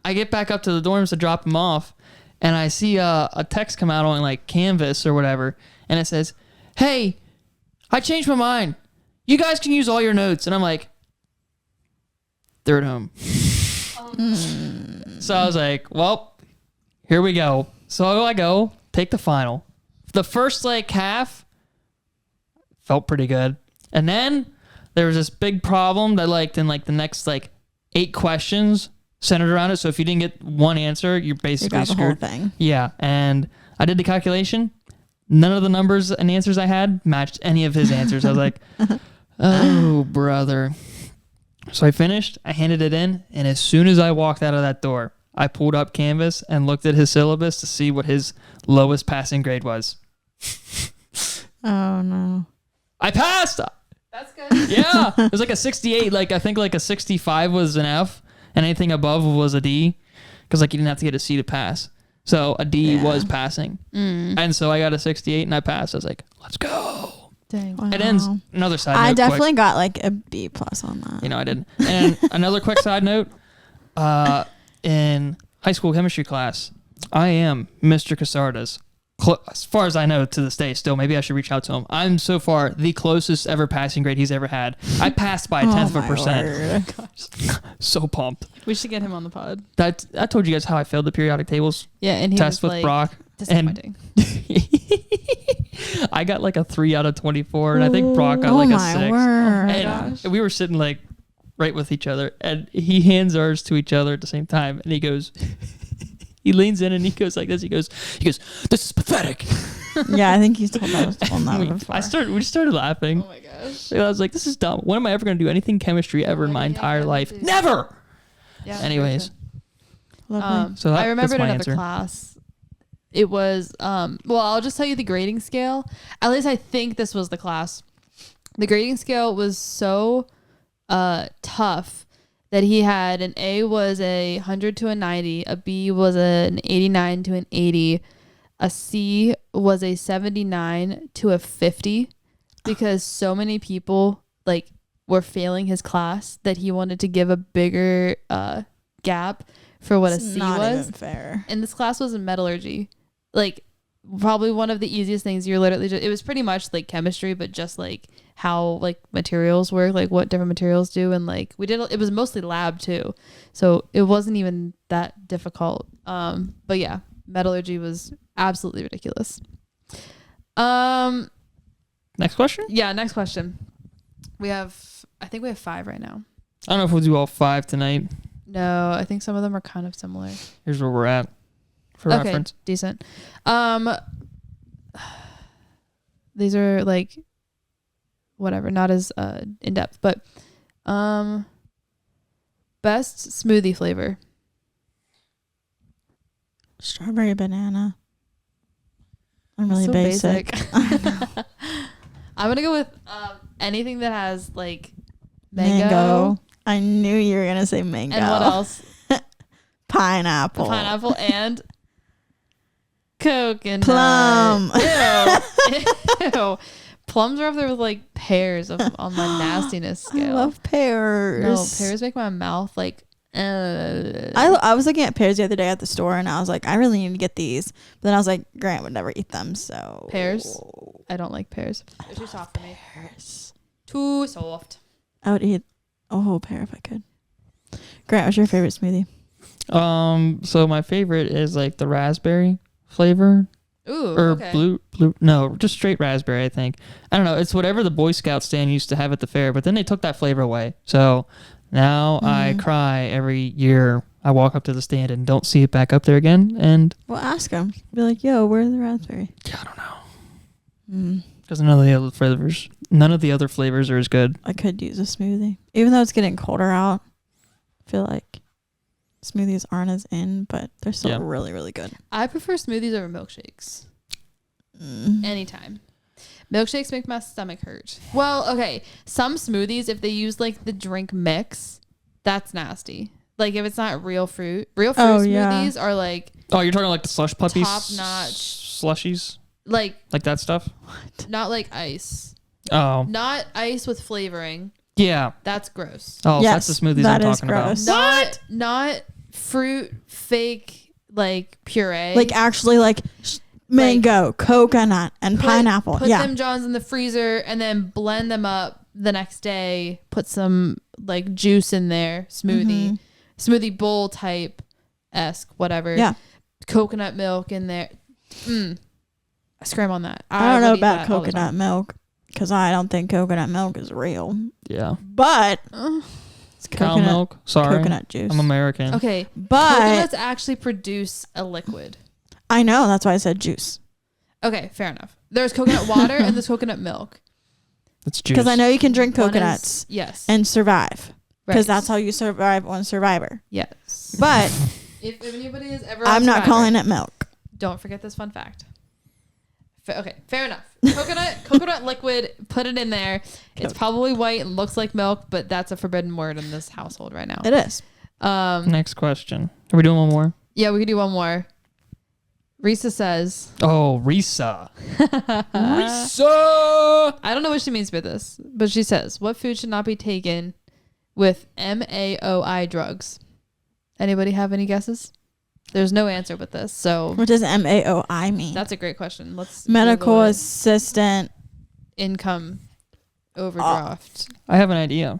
Speaker 3: I get back up to the dorms to drop him off, and I see a text come out on like Canvas or whatever, and it says, "Hey, I changed my mind. You guys can use all your notes." And I'm like, they're at home. So I was like, well, here we go. So I go take the final. The first like half felt pretty good, and then there was this big problem that like in like the next like 8 questions centered around it. So if you didn't get one answer, you're
Speaker 2: You
Speaker 3: basically
Speaker 2: got the whole
Speaker 3: screwed.
Speaker 2: thing.
Speaker 3: Yeah, and I did the calculation. None of the numbers and answers I had matched any of his answers. I was like, oh, brother. So I finished, I handed it in, and as soon as I walked out of that door, I pulled up Canvas and looked at his syllabus to see what his lowest passing grade was.
Speaker 2: Oh, no.
Speaker 3: I passed!
Speaker 1: That's good.
Speaker 3: Yeah, it was like a 68. Like I think like a 65 was an F, and anything above was a D, because like you didn't have to get a C to pass. So a D was passing, and so I got a 68 and I passed. I was like, let's go.
Speaker 1: Dang.
Speaker 2: Wow.
Speaker 3: It ends. Another side note.
Speaker 2: I
Speaker 3: quick.
Speaker 2: definitely got like a B+ on that.
Speaker 3: You know, I didn't. And another quick side note, in high school chemistry class, I am Mr. Casardas. As far as I know to this day still, maybe I should reach out to him. I'm so far the closest ever passing grade he's ever had. I passed by a tenth of a percent. So pumped.
Speaker 1: We should get him on the pod.
Speaker 3: I told you guys how I failed the periodic tables
Speaker 1: Yeah, and he
Speaker 3: test
Speaker 1: was
Speaker 3: with
Speaker 1: like
Speaker 3: Brock.
Speaker 1: disappointing.
Speaker 3: I got like a 3 out of 24, and I think Brock got
Speaker 2: Oh
Speaker 3: like a
Speaker 2: my
Speaker 3: 6.
Speaker 2: word.
Speaker 3: And we were sitting like right with each other, and he hands ours to each other at the same time, and he goes, he leans in and he goes like this. He goes, this is pathetic.
Speaker 2: Yeah, I think he's told that before.
Speaker 3: We just started laughing.
Speaker 1: Oh my gosh.
Speaker 3: I was like, this is dumb. When am I ever going to do anything chemistry ever in my entire life? Never.
Speaker 1: Yeah.
Speaker 3: Anyways.
Speaker 2: Lovely.
Speaker 3: So
Speaker 1: I remembered
Speaker 3: that's my
Speaker 1: another
Speaker 3: answer.
Speaker 1: class. It was well, I'll just tell you the grading scale. At least I think this was the class. The grading scale was so tough that he had an A was a 100 to a 90, a B was an 89 to an 80, a C was a 79 to a 50 because so many people like were failing his class that he wanted to give a bigger gap for what
Speaker 2: It's
Speaker 1: a C
Speaker 2: not
Speaker 1: was.
Speaker 2: even fair.
Speaker 1: And this class was in metallurgy. Like probably one of the easiest things. You're literally just, it was pretty much like chemistry, but just like how like materials work, like what different materials do. And like it was mostly lab too. So it wasn't even that difficult. But yeah, metallurgy was absolutely ridiculous.
Speaker 3: Next question?
Speaker 1: Yeah, next question. I think we have 5 right now.
Speaker 3: I don't know if we'll do all 5 tonight.
Speaker 1: No, I think some of them are kind of similar.
Speaker 3: Here's where we're at for reference.
Speaker 1: Decent. These are like whatever, not as in depth, but best smoothie flavor.
Speaker 2: Strawberry banana. I'm really
Speaker 1: So
Speaker 2: basic.
Speaker 1: I'm gonna go with anything that has like mango.
Speaker 2: I knew you were gonna say mango.
Speaker 1: And what else?
Speaker 2: Pineapple.
Speaker 1: Pineapple and coconut.
Speaker 2: Plum.
Speaker 1: Ew. Ew. Plums are up there with like pears on my nastiness scale.
Speaker 2: I love pears.
Speaker 1: No, pears make my mouth like.
Speaker 2: I was looking at pears the other day at the store and I was like, I really need to get these. But then I was like, Grant would never eat them. So
Speaker 1: Pears? I don't like pears. They're too soft for me.
Speaker 2: Pears.
Speaker 1: Too soft.
Speaker 2: I would eat a whole pear if I could. Grant, what's your favorite smoothie?
Speaker 3: So my favorite is like the raspberry flavor.
Speaker 1: Ooh,
Speaker 3: or
Speaker 1: okay.
Speaker 3: blue, no, just straight raspberry, I think. I don't know. It's whatever the Boy Scout stand used to have at the fair, but then they took that flavor away. So now I cry every year I walk up to the stand and don't see it back up there again. And
Speaker 2: Well, ask them. Be like, yo, where's the raspberry?
Speaker 3: yeah, I don't know. Because none of the other flavors are as good.
Speaker 2: I could use a smoothie. Even though it's getting colder out, I feel like smoothies aren't as in, but they're still really, really good.
Speaker 1: I prefer smoothies over milkshakes. Anytime. Milkshakes make my stomach hurt. Well, okay. Some smoothies, if they use like the drink mix, that's nasty. Like if it's not real fruit. Real fruit smoothies are like
Speaker 3: Oh, you're talking like the slush puppies?
Speaker 1: top notch.
Speaker 3: Slushies?
Speaker 1: Like
Speaker 3: Like that stuff?
Speaker 1: not like ice.
Speaker 3: Oh.
Speaker 1: Not ice with flavoring.
Speaker 3: Yeah.
Speaker 1: That's gross.
Speaker 3: Oh,
Speaker 2: Yes,
Speaker 3: that's the smoothies
Speaker 2: that
Speaker 3: I'm
Speaker 2: is
Speaker 3: talking about.
Speaker 2: gross.
Speaker 1: Not fruit fake like puree.
Speaker 2: Like actually like mango, coconut, and pineapple.
Speaker 1: Put
Speaker 2: Yeah.
Speaker 1: them Johns in the freezer and then blend them up the next day. Put some like juice in there. Smoothie bowl type esque, whatever.
Speaker 2: Yeah.
Speaker 1: Coconut milk in there. I scram on that.
Speaker 2: I don't know
Speaker 1: would eat
Speaker 2: about
Speaker 1: that all the
Speaker 2: coconut
Speaker 1: time.
Speaker 2: milk because I don't think coconut milk is real.
Speaker 3: Yeah.
Speaker 2: But it's
Speaker 3: Cow milk? Sorry.
Speaker 2: coconut juice.
Speaker 3: I'm American.
Speaker 1: Okay.
Speaker 2: But
Speaker 1: Coconuts actually produce a liquid.
Speaker 2: I know. That's why I said juice.
Speaker 1: Okay, fair enough. There's coconut water and there's coconut milk.
Speaker 3: It's juice.
Speaker 2: Because I know you can drink
Speaker 1: One is-
Speaker 2: coconuts
Speaker 1: yes.
Speaker 2: and survive. Because
Speaker 1: Right.
Speaker 2: that's how you survive on Survivor.
Speaker 1: Yes.
Speaker 2: But
Speaker 1: If anybody is ever
Speaker 2: I'm
Speaker 1: on
Speaker 2: not
Speaker 1: Survivor,
Speaker 2: calling it milk.
Speaker 1: Don't forget this fun fact. Okay, fair enough. Coconut liquid, put it in there. It's probably white and looks like milk, but that's a forbidden word in this household right now.
Speaker 2: It is.
Speaker 3: Next question. Are we doing one more?
Speaker 1: Yeah, we can do one more. Risa says,
Speaker 3: Oh, Risa. Risa.
Speaker 1: I don't know what she means by this, but she says, what food should not be taken with MAOI drugs? Anybody have any guesses? There's no answer with this, so
Speaker 2: What does MAOI mean?
Speaker 1: that's a great question. Let's
Speaker 2: Medical
Speaker 1: Google it.
Speaker 2: assistant.
Speaker 1: Income overdraft.
Speaker 3: I have an idea.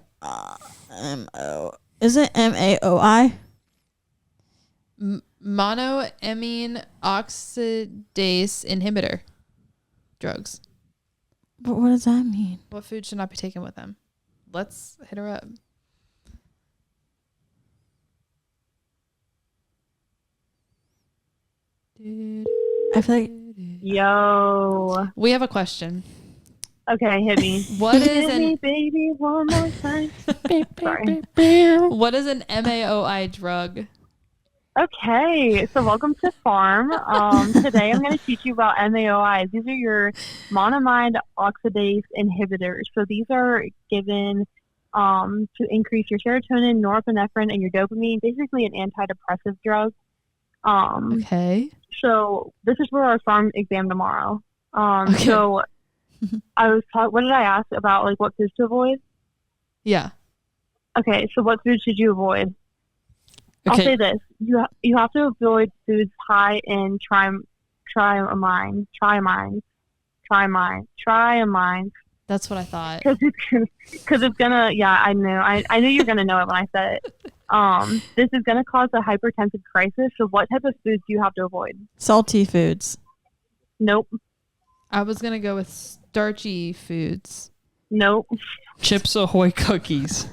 Speaker 2: Is it MAOI?
Speaker 1: Monoamine oxidase inhibitor drugs.
Speaker 2: But what does that mean?
Speaker 1: What food should not be taken with them? Let's hit her up.
Speaker 2: I feel like
Speaker 5: Yo.
Speaker 1: We have a question.
Speaker 5: Okay, hit me.
Speaker 1: What is
Speaker 5: Hit me,
Speaker 1: an
Speaker 5: baby, one more time. Sorry.
Speaker 1: what is an MAOI drug?
Speaker 5: Okay, so welcome to Farm. Today I'm going to teach you about MAOIs. These are your monoamine oxidase inhibitors. So these are given to increase your serotonin, norepinephrine, and your dopamine. Basically, an antidepressive drug.
Speaker 1: Okay.
Speaker 5: So this is for our farm exam tomorrow.
Speaker 1: Okay.
Speaker 5: So I was what did I ask about? Like what foods to avoid?
Speaker 1: Yeah.
Speaker 5: Okay, so what foods should you avoid? I'll
Speaker 3: Okay.
Speaker 5: say this: you have to avoid foods high in triamines.
Speaker 1: That's what I thought.
Speaker 5: Because it's gonna. Yeah, I knew you were gonna know it when I said it. This is gonna cause a hypertensive crisis. So, what type of foods do you have to avoid?
Speaker 2: Salty foods.
Speaker 5: Nope.
Speaker 1: I was gonna go with starchy foods.
Speaker 5: Nope.
Speaker 3: Chips Ahoy cookies.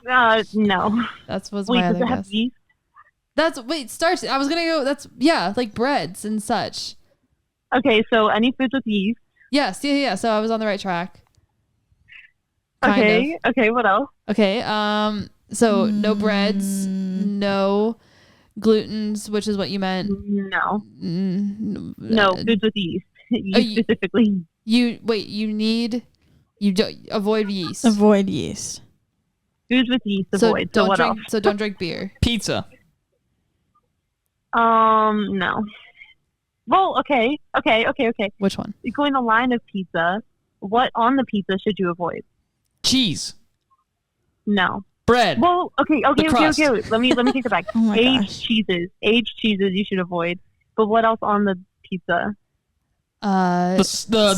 Speaker 5: No.
Speaker 1: That's was
Speaker 5: Wait,
Speaker 1: my
Speaker 5: does
Speaker 1: other
Speaker 5: it have
Speaker 1: guess.
Speaker 5: yeast?
Speaker 1: Starchy. I was gonna go. Like breads and such.
Speaker 5: Okay, so any foods with yeast.
Speaker 1: Yes. Yeah. So I was on the right track. Kind
Speaker 5: Okay.
Speaker 1: of.
Speaker 5: Okay. What else?
Speaker 1: Okay. So no breads, no glutens, which is what you meant.
Speaker 5: No.
Speaker 1: Mm,
Speaker 5: No
Speaker 1: uh,
Speaker 5: foods with yeast. Yeast
Speaker 1: you-
Speaker 5: specifically.
Speaker 1: You don't avoid yeast.
Speaker 2: Avoid yeast.
Speaker 5: Foods with yeast.
Speaker 1: So
Speaker 5: Avoid. So
Speaker 1: don't
Speaker 5: what
Speaker 1: drink.
Speaker 5: else?
Speaker 1: So don't drink beer.
Speaker 3: Pizza.
Speaker 5: No. Well, okay.
Speaker 1: Which one?
Speaker 5: Going the line of pizza, what on the pizza should you avoid?
Speaker 3: Cheese.
Speaker 5: No.
Speaker 3: Bread.
Speaker 5: Well, okay.
Speaker 3: crust.
Speaker 5: Let me take it back.
Speaker 2: Oh my
Speaker 5: Aged
Speaker 2: gosh.
Speaker 5: Aged cheeses you should avoid. But what else on the pizza?
Speaker 3: The grease.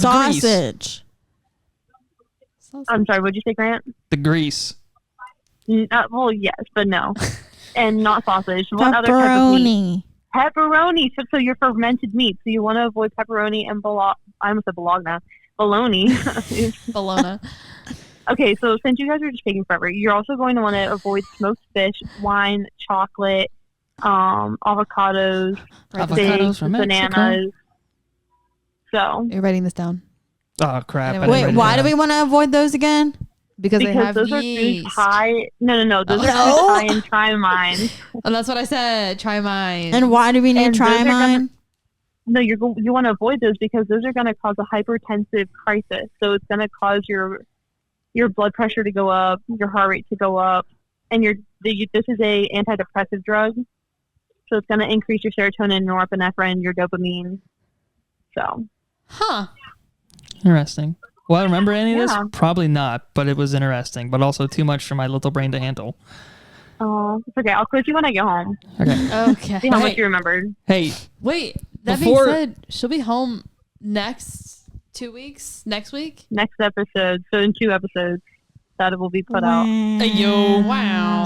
Speaker 2: Sausage.
Speaker 5: I'm sorry. What'd you say, Grant?
Speaker 3: The grease.
Speaker 5: Well, yes, but no. And not sausage. What other type of meat?
Speaker 2: Pepperoni.
Speaker 5: Pepperoni. So your fermented meat. So you want to avoid pepperoni and I almost said bologna.
Speaker 1: Bologna.
Speaker 5: Okay, so since you guys are just taking forever, you're also going to want to avoid smoked fish, wine, chocolate, avocados,
Speaker 3: Avocados
Speaker 5: figs,
Speaker 3: from Mexico.
Speaker 5: bananas. So
Speaker 1: You're writing this down
Speaker 3: Oh crap!
Speaker 1: Anyway.
Speaker 3: I didn't
Speaker 2: Wait,
Speaker 3: write it
Speaker 2: why do
Speaker 3: down.
Speaker 2: we want to avoid those again?
Speaker 1: because they
Speaker 5: because
Speaker 1: have
Speaker 5: those are
Speaker 1: yeast.
Speaker 5: foods high. No. Those are
Speaker 2: No.
Speaker 5: foods high in triamines.
Speaker 1: Oh, that's what I said. Try mine.
Speaker 2: And why do we need
Speaker 5: And those are
Speaker 2: Trimine?
Speaker 5: No, you want to avoid those because those are going to cause a hypertensive crisis. So it's going to cause your blood pressure to go up, your heart rate to go up, and this is a antidepressive drug. So it's going to increase your serotonin, norepinephrine, your dopamine. So
Speaker 1: Huh.
Speaker 3: Interesting. Well, I remember any of this?
Speaker 5: Yeah.
Speaker 3: Probably not, but it was interesting, but also too much for my little brain to handle.
Speaker 5: it's okay. I'll quiz you when I get home.
Speaker 3: Okay.
Speaker 1: Okay.
Speaker 5: See how much
Speaker 3: Hey.
Speaker 5: you remembered.
Speaker 3: Hey,
Speaker 1: Wait. That
Speaker 3: Before-
Speaker 1: being said, she'll be home next 2 weeks. Next week.
Speaker 5: Next episode. So in 2 episodes, that will be put out.
Speaker 3: hey, yo.
Speaker 1: Wow.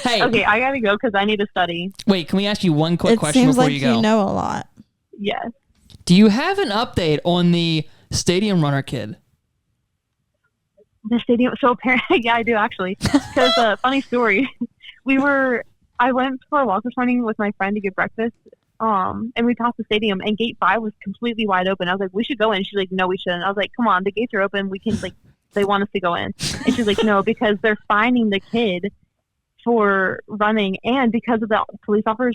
Speaker 3: Hey,
Speaker 5: Okay, I gotta go because I need to study.
Speaker 3: wait, can we ask you one quick
Speaker 2: It
Speaker 3: question
Speaker 2: seems
Speaker 3: before
Speaker 2: like
Speaker 3: you go?
Speaker 2: you know a lot.
Speaker 5: Yes.
Speaker 3: Do you have an update on the stadium runner kid?
Speaker 5: The stadium. So apparently, yeah, I do actually. Because funny story, I went for a walk this morning with my friend to get breakfast. And we passed the stadium, and gate 5 was completely wide open. I was like, "We should go in." She's like, "No, we shouldn't." I was like, "Come on, the gates are open. We can they want us to go in." And she's like, "No, because they're fining the kid for running, and because of the police officers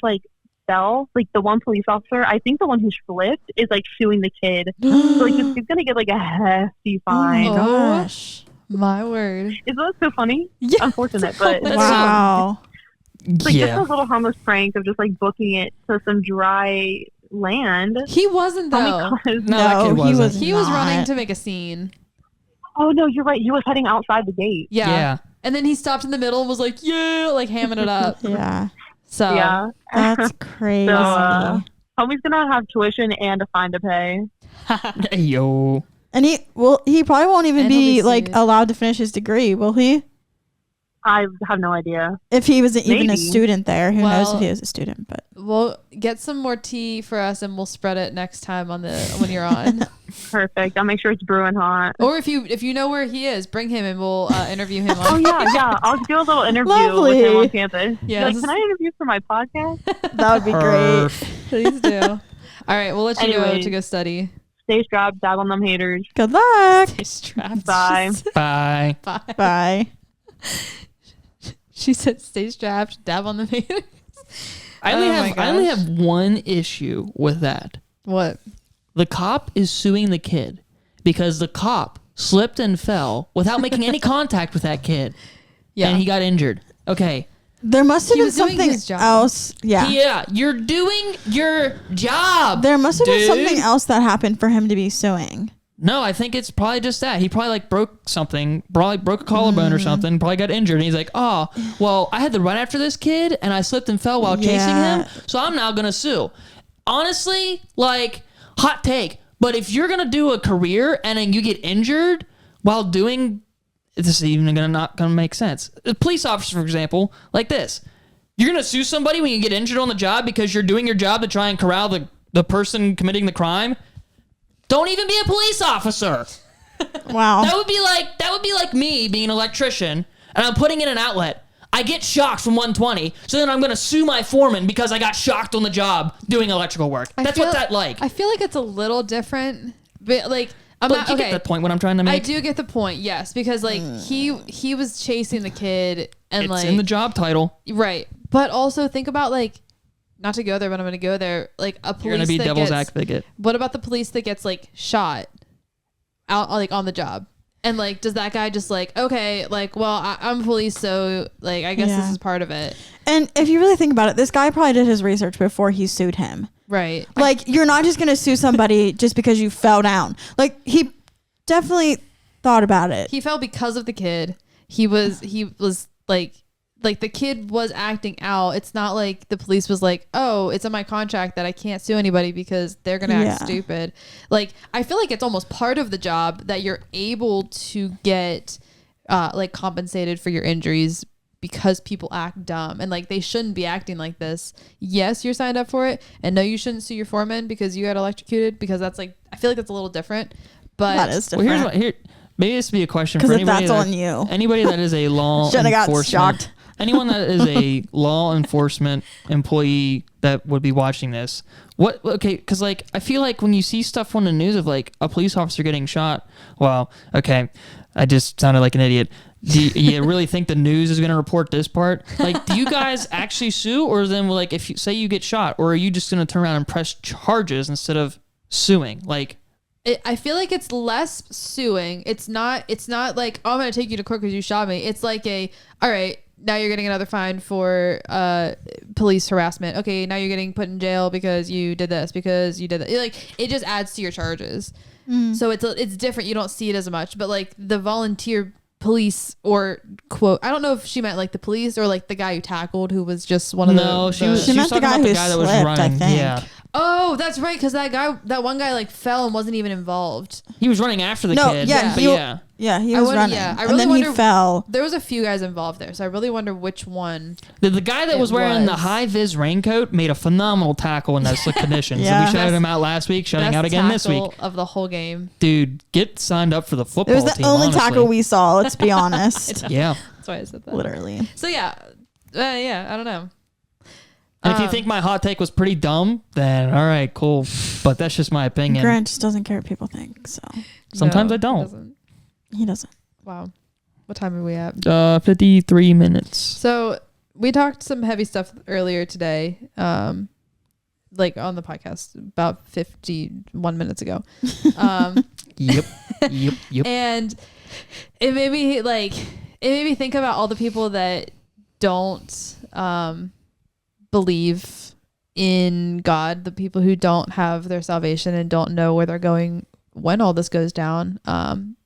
Speaker 5: fell. The one police officer, I think the one who flipped, is suing the kid. So this kid's gonna get a hefty
Speaker 2: Oh my
Speaker 5: fine.
Speaker 1: Oh.
Speaker 2: gosh.
Speaker 1: My word.
Speaker 5: Isn't that so funny?
Speaker 1: Yeah.
Speaker 5: Unfortunate, but
Speaker 1: That's
Speaker 2: Wow.
Speaker 5: just
Speaker 3: Yeah.
Speaker 5: a little harmless prank of just booking it to some dry land.
Speaker 1: He wasn't
Speaker 5: Oh
Speaker 1: though.
Speaker 5: my God.
Speaker 3: No, that kid
Speaker 2: he
Speaker 3: wasn't.
Speaker 2: was
Speaker 1: He was
Speaker 2: not.
Speaker 1: running to make a scene.
Speaker 5: Oh no, you're right. He was heading outside the gate.
Speaker 1: Yeah.
Speaker 3: Yeah.
Speaker 1: And then he stopped in the middle and was like, yeah, hamming it up.
Speaker 2: Yeah.
Speaker 1: So
Speaker 5: Yeah.
Speaker 2: That's crazy.
Speaker 5: So, homie's gonna have tuition and a fine to pay.
Speaker 3: Hey, yo.
Speaker 2: And he probably won't even
Speaker 1: And he'll
Speaker 2: be
Speaker 1: be sued.
Speaker 2: allowed to finish his degree, will he?
Speaker 5: I have no idea.
Speaker 2: If he was even a
Speaker 5: Maybe.
Speaker 2: student there, who knows
Speaker 1: Well-
Speaker 2: if he was a student? But
Speaker 1: We'll get some more tea for us, and we'll spread it next time when you're on.
Speaker 5: Perfect. I'll make sure it's brewing hot.
Speaker 1: Or if you know where he is, bring him and we'll interview him.
Speaker 5: Oh
Speaker 1: On.
Speaker 5: yeah. I'll do a little interview
Speaker 2: Lovely.
Speaker 5: with him on campus.
Speaker 1: Yeah,
Speaker 5: Like,
Speaker 1: this
Speaker 5: can I interview for my podcast?
Speaker 2: that would be great.
Speaker 1: Please do. All right, we'll let you go
Speaker 5: Anyways.
Speaker 1: to go study.
Speaker 5: Stay strapped, dab on them haters.
Speaker 2: Good luck.
Speaker 1: Stay strapped.
Speaker 5: Bye.
Speaker 3: Bye.
Speaker 1: Bye.
Speaker 2: Bye.
Speaker 1: She said, "Stay strapped, dab on the haters."
Speaker 3: I only have one issue with that.
Speaker 1: What?
Speaker 3: The cop is suing the kid because the cop slipped and fell without making any contact with that kid.
Speaker 1: Yeah.
Speaker 3: And he got injured. Okay.
Speaker 2: There must have
Speaker 1: He
Speaker 2: been
Speaker 1: was doing
Speaker 2: something
Speaker 1: his job.
Speaker 2: else. Yeah.
Speaker 3: Yeah, you're doing your job.
Speaker 2: There must have been
Speaker 3: dude.
Speaker 2: something else that happened for him to be suing.
Speaker 3: No, I think it's probably just that. He probably like broke something, probably broke a collarbone or something, probably got injured. And he's like, oh, well, I had to run after this kid and I slipped and fell while chasing
Speaker 2: Yeah.
Speaker 3: him. So I'm now going to sue. Honestly, like, hot take. But if you're going to do a career and then you get injured while doing, this is even not going to make sense. A police officer, for example, like this. You're going to sue somebody when you get injured on the job because you're doing your job to try and corral the person committing the crime? Don't even be a police officer.
Speaker 2: Wow.
Speaker 3: That would be like me being an electrician and I'm putting in an outlet. I get shocked from 120, so then I'm going to sue my foreman because I got shocked on the job doing electrical work. That's what that like.
Speaker 1: I feel like it's a little different, but like I'm
Speaker 3: But
Speaker 1: not
Speaker 3: you
Speaker 1: okay.
Speaker 3: get the point what I'm trying to make.
Speaker 1: I do get the point, yes, because like he was chasing the kid and
Speaker 3: It's
Speaker 1: like
Speaker 3: in the job title.
Speaker 1: right, but also think about like not to go there, but I'm going to go there. Like a police
Speaker 3: You're going to be
Speaker 1: that
Speaker 3: devil's
Speaker 1: gets,
Speaker 3: advocate.
Speaker 1: What about the police that gets like shot out like on the job? And like, does that guy just like, okay, like, well, I'm police, so like, I guess
Speaker 2: Yeah.
Speaker 1: this is part of it,
Speaker 2: And if you really think about it, this guy probably did his research before he sued him.
Speaker 1: right?
Speaker 2: Like, you're not just going to sue somebody just because you fell down. Like, he definitely thought about it.
Speaker 1: He fell because of the kid. He was like the kid was acting out. It's not like the police was like, oh, it's in my contract that I can't sue anybody because they're gonna act
Speaker 2: Yeah.
Speaker 1: stupid. Like I feel like it's almost part of the job that you're able to get like compensated for your injuries because people act dumb and like they shouldn't be acting like this. Yes, you're signed up for it, and no, you shouldn't sue your foreman because you got electrocuted, because that's like, I feel like that's a little different. But
Speaker 2: That is
Speaker 3: Well,
Speaker 2: different.
Speaker 3: maybe this would be a question for
Speaker 2: Because if
Speaker 3: anybody
Speaker 2: that's
Speaker 3: that,
Speaker 2: on you.
Speaker 3: anybody that is a law
Speaker 2: Shoulda got
Speaker 3: enforcement,
Speaker 2: shocked.
Speaker 3: anyone that is a law enforcement employee that would be watching this. Okay, because like I feel like when you see stuff on the news of like a police officer getting shot, well, okay, I just sounded like an idiot. Do you really think the news is going to report this part? Like, do you guys actually sue, or then like if you say you get shot, or are you just going to turn around and press charges instead of suing? Like,
Speaker 1: I feel like it's less suing. It's not like, oh, I'm going to take you to court because you shot me. It's like all right, now you're getting another fine for police harassment. Okay, now you're getting put in jail because you did this, because you did that. It just adds to your charges. So it's different. You don't see it as much. But like the volunteer police, or quote, I don't know if she meant like the police or like the guy who tackled, who was just one of the.
Speaker 3: she was
Speaker 2: meant the
Speaker 3: talking
Speaker 2: guy
Speaker 3: about the
Speaker 2: who
Speaker 3: guy that was
Speaker 2: slipped, I
Speaker 3: running.
Speaker 2: think.
Speaker 3: Yeah,
Speaker 1: Oh, that's right, because that one guy like fell and wasn't even involved.
Speaker 3: he was running after the
Speaker 2: No,
Speaker 3: kid.
Speaker 2: yeah,
Speaker 3: but
Speaker 2: he-
Speaker 3: yeah.
Speaker 2: Yeah, he
Speaker 1: I
Speaker 2: was
Speaker 1: wonder-
Speaker 2: running.
Speaker 1: yeah, I
Speaker 2: and
Speaker 1: really
Speaker 2: then
Speaker 1: wonder-
Speaker 2: he fell.
Speaker 1: There was a few guys involved there, so I really wonder which one.
Speaker 3: The guy that
Speaker 1: It
Speaker 3: was wearing the
Speaker 1: was.
Speaker 3: high vis raincoat made a phenomenal tackle in that slick condition.
Speaker 2: Yeah.
Speaker 3: So we shouted him out last week, shouting
Speaker 1: Best
Speaker 3: out again this
Speaker 1: tackle
Speaker 3: week.
Speaker 1: of the whole game.
Speaker 3: Dude, get signed up for the football
Speaker 2: It was the
Speaker 3: team.
Speaker 2: only
Speaker 3: honestly.
Speaker 2: tackle we saw, let's be honest.
Speaker 3: Yeah.
Speaker 1: That's why I said that.
Speaker 2: Literally.
Speaker 1: So yeah, I don't know.
Speaker 3: And if you think my hot take was pretty dumb, then all right, cool. But that's just my opinion.
Speaker 2: Grant just doesn't care what people think, so
Speaker 3: Sometimes
Speaker 1: No,
Speaker 3: I don't.
Speaker 1: it doesn't.
Speaker 2: he doesn't.
Speaker 1: Wow, what time are we at?
Speaker 3: 53 minutes.
Speaker 1: So we talked some heavy stuff earlier today, like on the podcast about 51 minutes ago.
Speaker 3: Yep. Yep.
Speaker 1: And it made me think about all the people that don't believe in God, the people who don't have their salvation and don't know where they're going when all this goes down.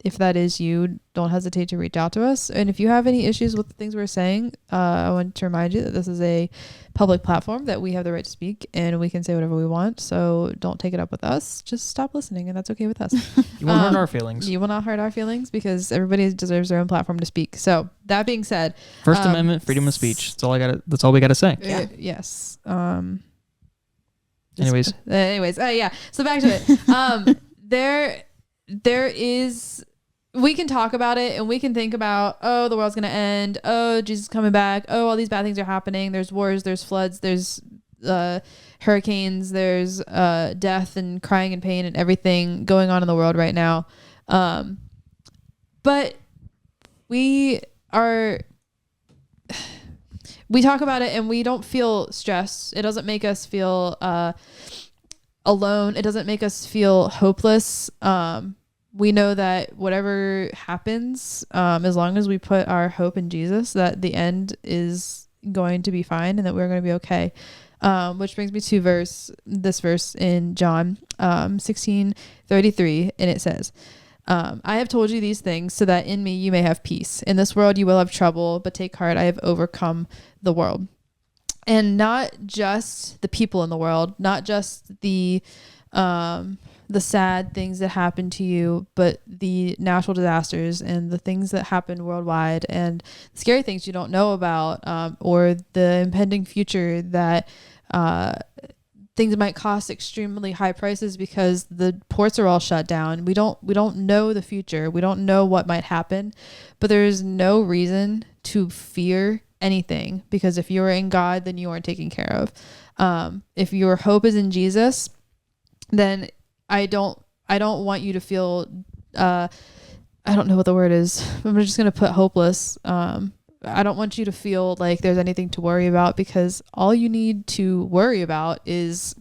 Speaker 1: If that is you, don't hesitate to reach out to us. And if you have any issues with the things we're saying, I want to remind you that this is a public platform, that we have the right to speak and we can say whatever we want. So don't take it up with us. Just stop listening, and that's okay with us.
Speaker 3: You won't hurt our feelings.
Speaker 1: You will not hurt our feelings, because everybody deserves their own platform to speak. So that being said,
Speaker 3: First Amendment, freedom of speech. That's all we got to say.
Speaker 1: Yes.
Speaker 3: Anyways.
Speaker 1: Yeah. So back to it. There is, we can talk about it and we can think about, oh, the world's going to end. Oh, Jesus is coming back. Oh, all these bad things are happening. There's wars, there's floods, there's hurricanes, there's death and crying and pain and everything going on in the world right now. But we talk about it and we don't feel stressed. It doesn't make us feel alone. It doesn't make us feel hopeless. We know that whatever happens, as long as we put our hope in Jesus, that the end is going to be fine and that we're going to be okay. Which brings me to this verse in John 16:33, and it says, I have told you these things so that in me you may have peace. In this world you will have trouble, but take heart, I have overcome the world. And not just the people in the world, not just the sad things that happen to you, but the natural disasters and the things that happen worldwide and scary things you don't know about, or the impending future that things might cost extremely high prices because the ports are all shut down. We don't know the future. We don't know what might happen, but there's no reason to fear anything, because if you're in God, then you are taken care of. If your hope is in Jesus, then I don't want you to feel, I don't know what the word is. I'm just going to put hopeless. I don't want you to feel like there's anything to worry about, because all you need to worry about is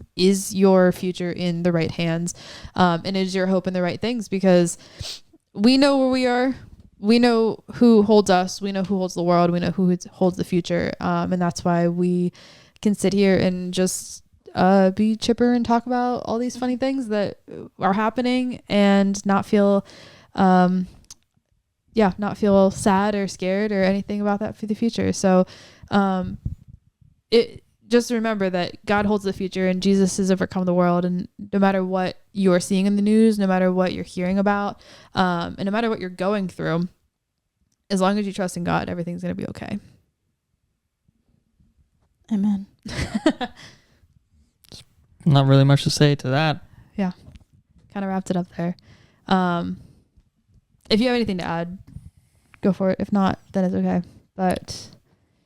Speaker 1: your future in the right hands. And is your hope in the right things, because we know where we are. We know who holds us. We know who holds the world. We know who holds the future. And that's why we can sit here and just be chipper and talk about all these funny things that are happening and not feel not feel sad or scared or anything about that for the future. So just remember that God holds the future and Jesus has overcome the world. And no matter what you're seeing in the news, no matter what you're hearing about, and no matter what you're going through, as long as you trust in God, everything's going to be okay.
Speaker 2: Amen.
Speaker 3: Not really much to say to that.
Speaker 1: Yeah. Kind of wrapped it up there. If you have anything to add, go for it. If not, then it's okay. But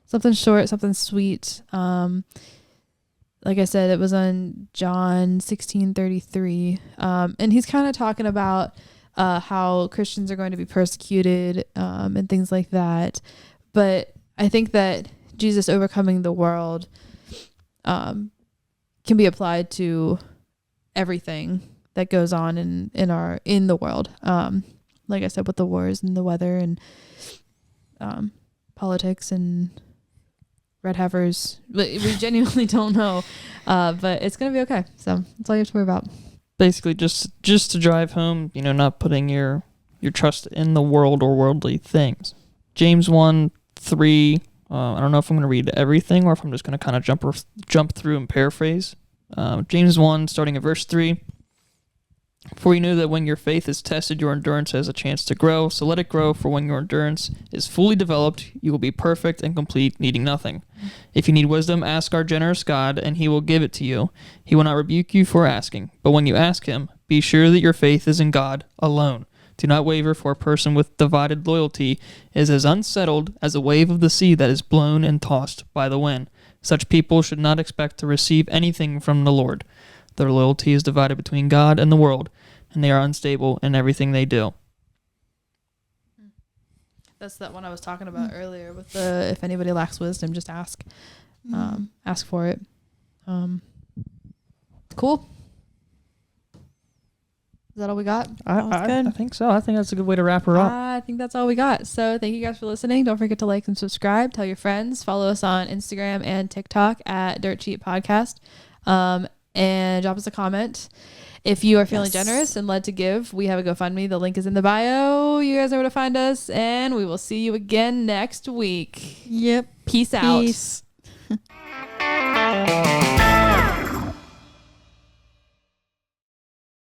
Speaker 1: something short, something sweet. Like I said, it was on John 16:33. And he's kind of talking about how Christians are going to be persecuted and things like that. But I think that Jesus overcoming the world can be applied to everything that goes on in the world. Like I said, with the wars and the weather and politics and red heifers, we genuinely don't know, but it's gonna be okay. So that's all you have to worry about.
Speaker 3: Basically, just to drive home, not putting your trust in the world or worldly things. James 1:3. I don't know if I'm going to read everything or if I'm just going to kind of jump through and paraphrase. James 1, starting at verse 3. For you know that when your faith is tested, your endurance has a chance to grow. So let it grow, for when your endurance is fully developed, you will be perfect and complete, needing nothing. If you need wisdom, ask our generous God, and he will give it to you. He will not rebuke you for asking. But when you ask him, be sure that your faith is in God alone. Do not waver, for a person with divided loyalty is as unsettled as a wave of the sea that is blown and tossed by the wind. Such people should not expect to receive anything from the Lord. Their loyalty is divided between God and the world, and they are unstable in everything they do.
Speaker 1: That's that one I was talking about earlier with the, if anybody lacks wisdom, just ask. Ask for it. Cool. Is that all we got?
Speaker 3: I think so. I think that's a good way to wrap her up.
Speaker 1: I think that's all we got. So thank you guys for listening. Don't forget to like and subscribe. Tell your friends. Follow us on Instagram and TikTok at Dirt Cheap Podcast. And drop us a comment. If you are feeling
Speaker 2: Yes.
Speaker 1: generous and led to give, we have a GoFundMe. The link is in the bio. You guys know where to find us, and we will see you again next week.
Speaker 2: Yep.
Speaker 1: Peace out.
Speaker 2: Peace.